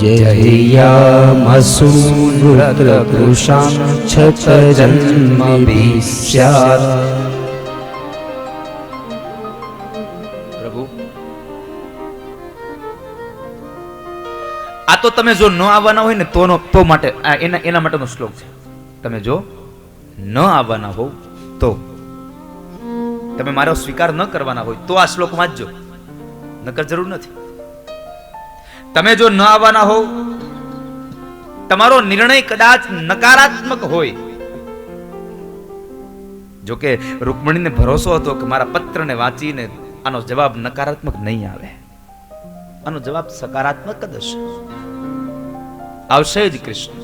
જહિયામસુનૃતકૃશાં છતજન્મભિ સ્યાત. પ્રભુ આ તો તમે જો ન આવવાના હોય ને તો માટે એના માટેનો શ્લોક છે. તમે જો ન આવવાના હોવ તો, તમે મારો સ્વીકાર ન કરવાના હોય તો આ શ્લોક વાંચજો, નકર જરૂર નથી. તમે જો ન આવવાના હોવ, તમારો નિર્ણય કદાચ નકારાત્મક હોય, જો કે રૂકમણીને ભરોસો હતો કે મારા પત્રને વાંચીને આનો જવાબ નકારાત્મક નહીં આવે, આનો જવાબ સકારાત્મક જ હશે, આવશે જ કૃષ્ણ.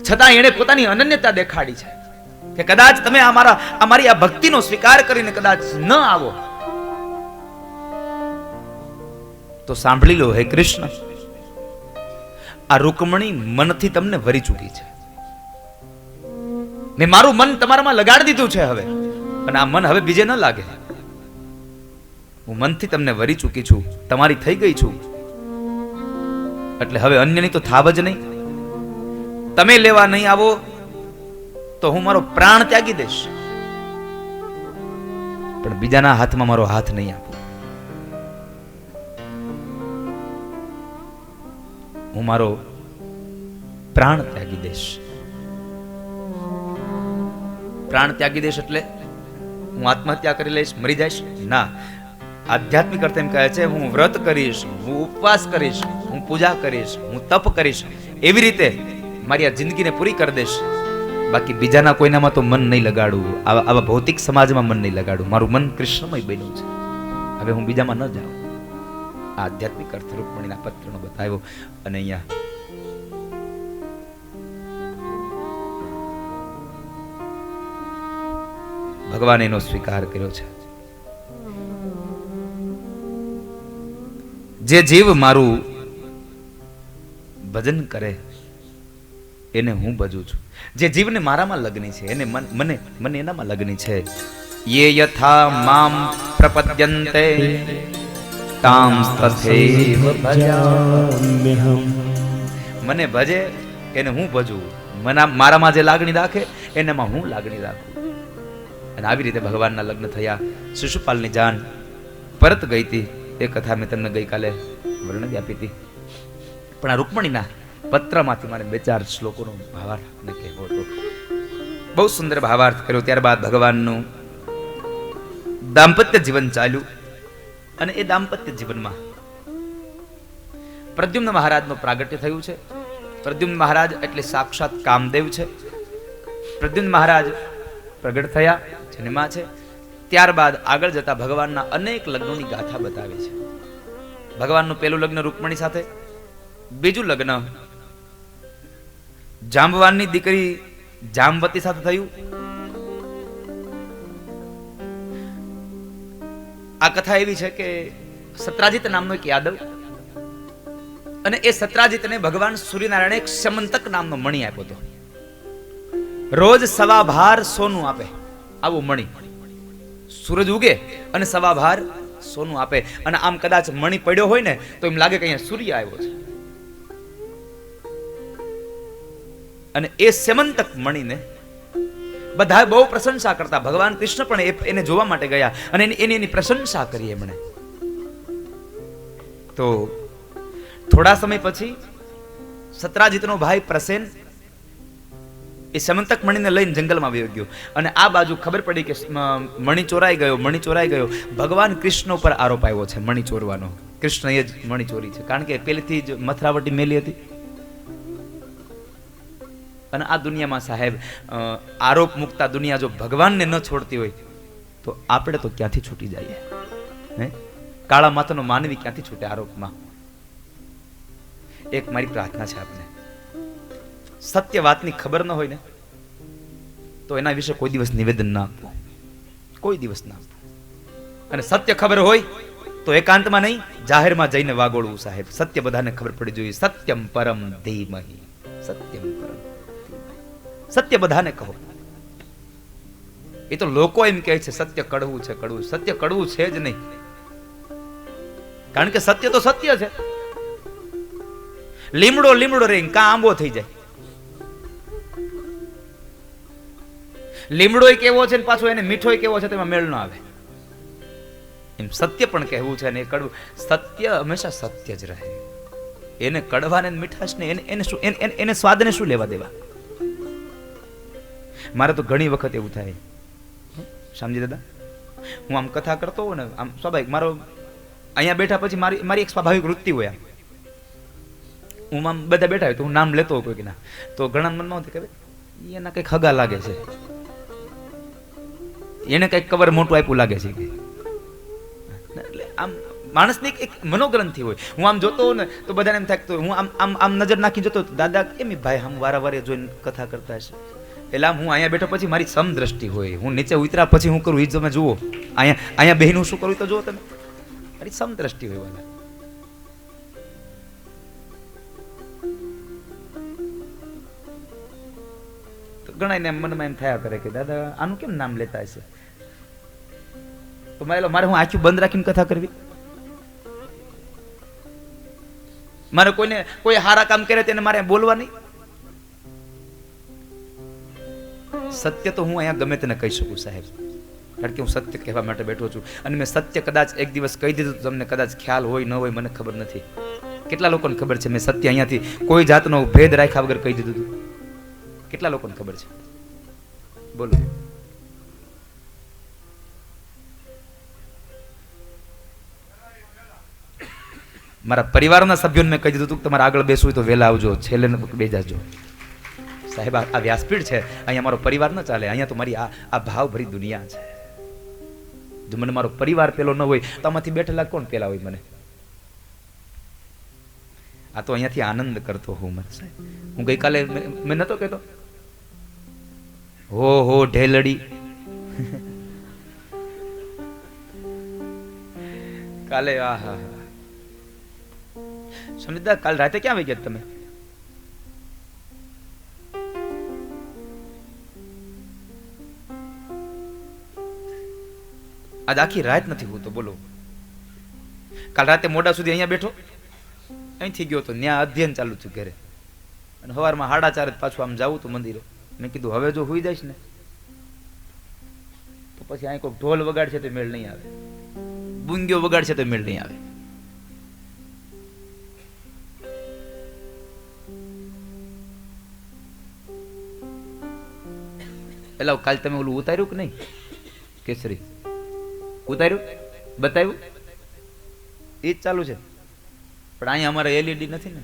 છતાં એણે પોતાની અનન્યતા દેખાડી છે કે કદાચ તમે અમારી આ ભક્તિનો સ્વીકાર કરીને કદાચ ન આવો તો સાંભળી લો, હે કૃષ્ણ, આ રૂકમણી મનથી તમને વરી ચૂકી છે. મેં મારું મન તમારામાં લગાડી દીધું છે હવે, અને આ મન હવે બીજે ન લાગે. હું મનથી તમને વરી ચૂકી છું, તમારી થઈ ગઈ છું, એટલે હવે અન્યની તો થાવ જ નહીં. તમે લેવા નહીં આવો તો હું મારો પ્રાણ ત્યાગી દઈશ, પણ બીજાના હાથમાં મારો હાથ નહીં આપું. હું મારો પ્રાણ ત્યાગી દઈશ. પ્રાણ ત્યાગી દઈશ એટલે હું આત્મહત્યા કરી લઈશ, મરી જઈશ? ના, આધ્યાત્મિક અર્થ એમ કહે છે હું વ્રત કરીશ, હું ઉપવાસ કરીશ, હું પૂજા કરીશ, હું તપ કરીશ, એવી રીતે મારી આ જિંદગીને પૂરી કરી દઈશ બાકી બીજાના કોઈનામાં તો મન નહીં લગાડવું, આવા ભૌતિક સમાજમાં મન નહીં લગાડવું. મારું મન કૃષ્ણમય બન્યું છે, હવે હું બીજામાં ન જાઉં. આ આધ્યાત્મિક અર્થ રૂકમણીના પત્રનો બતાવ્યો. અને અહીંયા ભગવાન એનો સ્વીકાર કર્યો છે. જે જીવ મારું ભજન કરે એને હું ભજું છું. જે જીવને મારામાં લગ્ની છે, એને મને એનામાં લગ્ની છે. યે યથા મામ પ્રપદ્યન્તે તામ તથૈવ ભજામ્યહમ. મને ભજે એને હું ભજું, મારામાં જે લાગણી રાખે એનામાં હું લાગણી રાખું. અને આવી રીતે ભગવાનના લગ્ન થયા. શિશુપાલની જાન પરત ગઈ હતી, એ કથા મેં તમને ગઈકાલે વર્ણવી આપી હતી. પણ આ રૂકમણીના પત્રમાંથી મારે 2-4 શ્લોકોનો ભાવાર્થ આપને કહેવો હતો. બહુ સુંદર ભાવાર્થ કર્યો. ત્યારબાદ ભગવાનનું દાંપત્ય જીવન ચાલ્યું. અને એ દાંપત્ય જીવનમાં પ્રદ્યુમ્ન મહારાજનું પ્રાગટ્ય થયું છે. પ્રદ્યુમ્ન મહારાજ એટલે સાક્ષાત કામદેવ છે. પ્રદ્યુમ્ન મહારાજ પ્રગટ થયા, જન્મા છે. ત્યારબાદ આગળ જતા ભગવાનના અનેક લગ્નોની ગાથા બતાવે છે. ભગવાનનું પહેલું લગ્ન રૂકમણી સાથે, બીજું લગ્ન જાંબવાનની દીકરી જાંબવતી સાથે થયું. આ કથા એવી છે કે સત્રાજીત નામનો એક યાદવ, અને એ સત્રાજીતને ભગવાન સૂર્યનારાયણે એક સમંતક નામનો મણી આપ્યો હતો. રોજ 1.25 ભાર સોનું આપે, આવું મણી. સૂરજ ઉગે અને 1.25 ભાર સોનું આપે. અને આમ કદાચ મણી પડ્યો હોય ને તો એમ લાગે કે અહીંયા સૂર્ય આવ્યો છે. અને એ સેમંતક મણીને બધા બહુ પ્રશંસા કરતા. ભગવાન કૃષ્ણ પણ એને જોવા માટે ગયા અને એની પ્રશંસા કરી એમણે. તો થોડા સમય પછી સત્રાજીતનો ભાઈ પ્રસેન એ સમંતક મણીને લઈને જંગલમાં વયો ગયો. અને આ બાજુ ખબર પડી કે મણી ચોરાઈ ગયો. ભગવાન કૃષ્ણ ઉપર આરોપ આવ્યો છે મણી ચોરવાનો. કૃષ્ણએ જ મણી ચોરી છે, કારણ કે પહેલેથી જ મથરાવટી મેલી હતી. અને આ દુનિયામાં સાહેબ આરોપ મુકતા દુનિયા જો ભગવાનને ન છોડતી હોય તો આપણે તો ક્યાંથી છૂટી જઈએ? હે, કાળા માથાનો માનવી ક્યાંથી છૂટે આરોપમાં? એક મારી પ્રાર્થના છે આપને, સત્ય વાતની ખબર ન હોય ને તો એના વિશે કોઈ દિવસ નિવેદન ના આપવું, કોઈ દિવસ ના આપવું. અને સત્ય ખબર હોય તો એકાંતમાં નહીં, જાહેરમાં જઈને વાગોળવું. સાહેબ સત્ય બધાને ખબર પડી જોઈએ. સત્યમ પરમ ધીમહિ, સત્યમ પરમ, સત્ય બધાને કહો. એ તો લોકો એમ કહે છે સત્ય કડવું છે, કડવું. સત્ય કડવું છે જ નહીં, કારણ કે સત્ય તો સત્ય છે. લીમડો રે કા આંબો થઈ જાય. લીમડો કેવો છે ને પાછો એને મીઠો કેવો છે તેમાં મેળ ન આવે. એમ સત્ય પણ કહેવું છે ને એ કડવું. સત્ય હંમેશા સત્ય જ રહે. એને કડવાને મીઠાશ ને એને સ્વાદને શું લેવા દેવા? મારે તો ઘણી વખત એવું થાય, સમજી દાદા, હું આમ કથા કરતો હોઉં ને, આમ સ્વાભાવિક મારો અહીંયા બેઠા પછી મારી એક સ્વાભાવિક વૃત્તિ હોય. હું આમ બધા બેઠા હોય તો હું નામ લેતો હોય કોઈકના, તો ઘણા મનમાં કે એના કંઈક હગા લાગે છે, એને કંઈક કવર મોટું આપ્યું લાગે છે. એટલે આમ માણસની એક મનોગ્રંથિ હોય. હું આમ જોતો હોઉં ને તો બધાને એમ થાય, હું આમ નજર નાખી જોતો, દાદા કેમ ભાઈ આમ વારે જોઈને કથા કરતા હશે. એટલે આમ હું અહીંયા બેઠો પછી મારી સમદ્રષ્ટિ હોય. હું નીચે ઉતરા પછી હું કરું એ તમે જુઓ, અહીંયા બહેનું શું કરું તો જુઓ તમે, મારી સમદ્રષ્ટિ હોય. વાલા તો ઘણા ને મનમાં એમ થયા કરે કે દાદા આનું કેમ નામ લેતા હશે. તો મારે હું આંખું બંધ રાખીને કથા કરવી? મારે કોઈ સારા કામ કરે તેને મારે બોલવા નહીં? સત્ય તો હું અહીંયા ગમે તેને કહી શકું સાહેબ, કારણ કે હું સત્ય કહેવા માટે બેઠો છું. અને મેં સત્ય કદાચ એક દિવસ કહી દીધું તો તમને કદાચ ખ્યાલ હોય ન હોય મને ખબર નથી. કેટલા લોકોને ખબર છે મેં સત્ય અહીંયાથી કોઈ જાતનો ભેદ રાખ્યા વગર કહી દીધું હતું? કેટલા લોકોને ખબર છે? બોલો. મારા પરિવારના સભ્યોને મેં કહી દીધું હતું કે તમારે આગળ બેસવું હોય તો વહેલા આવજો, છેલ્લે બે જાજો. સાહેબ આ વ્યાસપીઠ છે, અહીંયા મારો પરિવાર ન ચાલે, અહીંયા તો મારી આ ભાવભરી દુનિયા છે. જો મને મારો પરિવાર પેલો ન હોય તો આમાંથી બેઠેલા કોણ પેલા હોય મને? આ તો અહીંયાથી આનંદ કરતો હું મને સાહેબ. હું ગઈકાલે મેં નતો કહેતો હો ઢેલડી, કાલે આહા સુનિતા કાલ રાતે ક્યાં આવી ગયા તમે? આજ આખી રાત નથી હું તો બોલો. કાલ રાતે મોડા સુધી અહીંયા બેઠો, અહીંથી ગયો તો ત્યાં અધ્યયન ચાલુ થયું ઘરે, અને સવારમાં 4:30 પાછું આમ જાવું તું મંદિરે. મેં કીધું હવે જો હુઈ જઈશ ને તો પછી અહીં કોઈ ઢોલ વગાડશે તો મેળ નહીં આવે, બુંગીઓ વગાડશે તો મેળ નહીં આવે. એટલે કાલ તમે ઓલું ઉતાર્યું કે નહીં? કેસરી ઉતાર્યું, બતાવ્યું, એ જ ચાલુ છે. પણ અહીંયા અમારે LED નથી ને.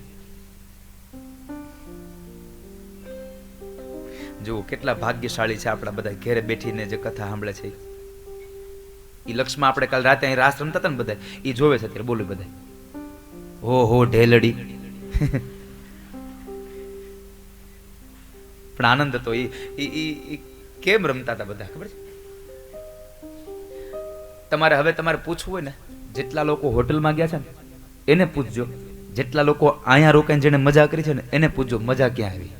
જુઓ કેટલા ભાગ્યશાળી છે આપણા બધા, ઘેરે બેઠીને જે કથા સાંભળે છે. એ લક્ષમાં આપણે કાલ રાતે અહીં રાસ રમતા હતા ને બધા, એ જોવે છે અત્યારે. બોલો બધા હો ઢેલડી. પણ આનંદ હતો. એ કેમ રમતા હતા બધા ખબર છે? તમારે હવે તમારે પૂછવું હોય ને, જેટલા લોકો હોટલમાં ગયા છે ને એને પૂછજો, જેટલા લોકો અહીંયા રોકાઈને જેને મજા કરી છે ને એને પૂછજો મજા ક્યાં આવી.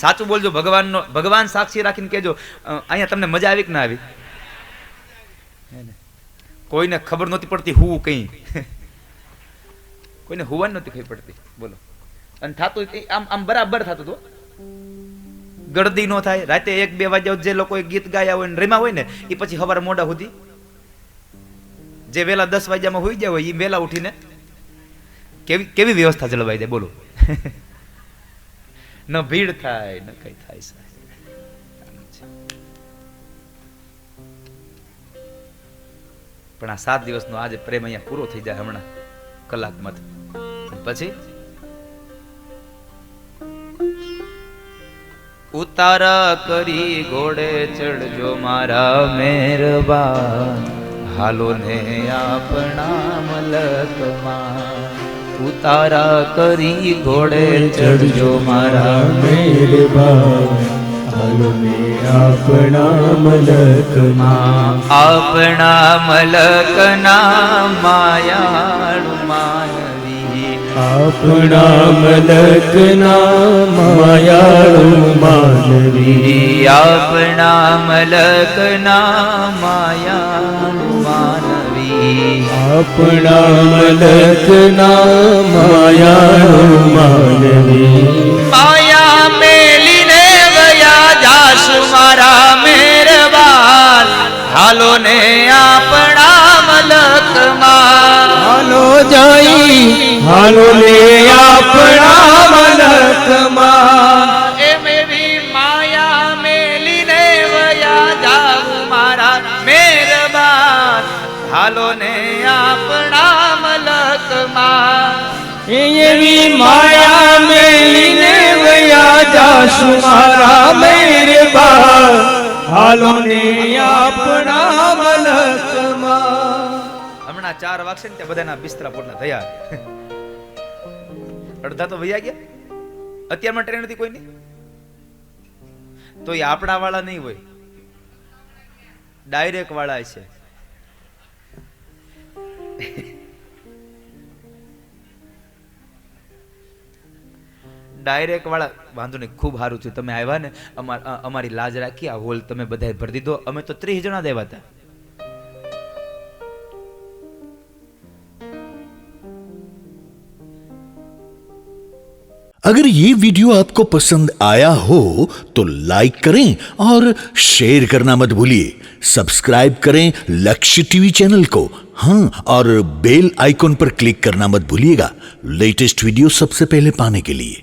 સાચું બોલજો, ભગવાન સાક્ષી રાખીને કહેજો અહીંયા તમને મજા આવી કે ના આવી. કોઈને ખબર નહોતી પડતી હું કઈ, કોઈને હુવાની નહોતી ખબર પડતી બોલો. અને થતું આમ બરાબર થતું હતું, ગળદી નો થાય. રાતે 1-2 વાગ્યા જે લોકો ગીત ગાયા હોય ને રમ્યા હોય ને એ પછી સવારે મોડા સુધી, જે વેલા 10 વાગ્યામાં હોઈ ગયા હોય એ વેલા ઉઠીને કેવી વ્યવસ્થા જળવાઈ જાય બોલો. ન ભીડ થાય ન કઈ થાય સાહેબ. પણ આ 7 દિવસનો આજે પ્રેમ અહીંયા પૂરો થઈ જાય હમણાં કલાકમાં. પછી ઉતારા કરી ઘોડે ચડજો મારા મહેરબાન, હાલો ને આપણા મલકમાં. ઉતારા કરી ઘોડે ચડજો મારા મહેરબાન, હાલો ને આપણા મલકમાં. આપણા મલકના માયાળુ માનવી, આપણા મલકના માયાળુ માનવી. આપણા મલકના માયાળુ માનવી. આપણા મલકના માયાળુ માનવી. માયા મેલીને ગયા જાસુ મારા મહેરબાન, હાલો ને આપણા મલકમાં. હાલો જઈ, હાલો ને આપણા મલકમાં. એમ એવી માયા મેલીને ગયા જાસુ મારા મહેરબાન, હાલો ને આપણા મલકમાં. એવી માયા મેલીને વયા જાસુ મારા મહેરબાન, હાલો ને આપણા મલકમાં. હમણાં 4 વાગશે ને ત્યાં બધાના બિસ્તરા પૂર્ણ થયા, અડધા તો વયા ગયા. અત્યારમાં ટ્રેન નથી કોઈની, તો એ આપણા વાળા નહીં હોય, ડાયરેક્ટ વાળા છે. ડાયરેક્ટ વાળા વાંધો નહીં, ખૂબ સારું થયું તમે આવ્યા ને. અમારી લાજ રાખી, આ હોલ તમે બધાએ ભરી દીધો. અમે તો 30 જણા દેવા હતા. अगर ये वीडियो आपको पसंद आया हो तो लाइक करें और शेयर करना मत भूलिए. सब्सक्राइब करें लक्ष्य टीवी चैनल को. हाँ, और बेल आइकॉन पर क्लिक करना मत भूलिएगा लेटेस्ट वीडियो सबसे पहले पाने के लिए.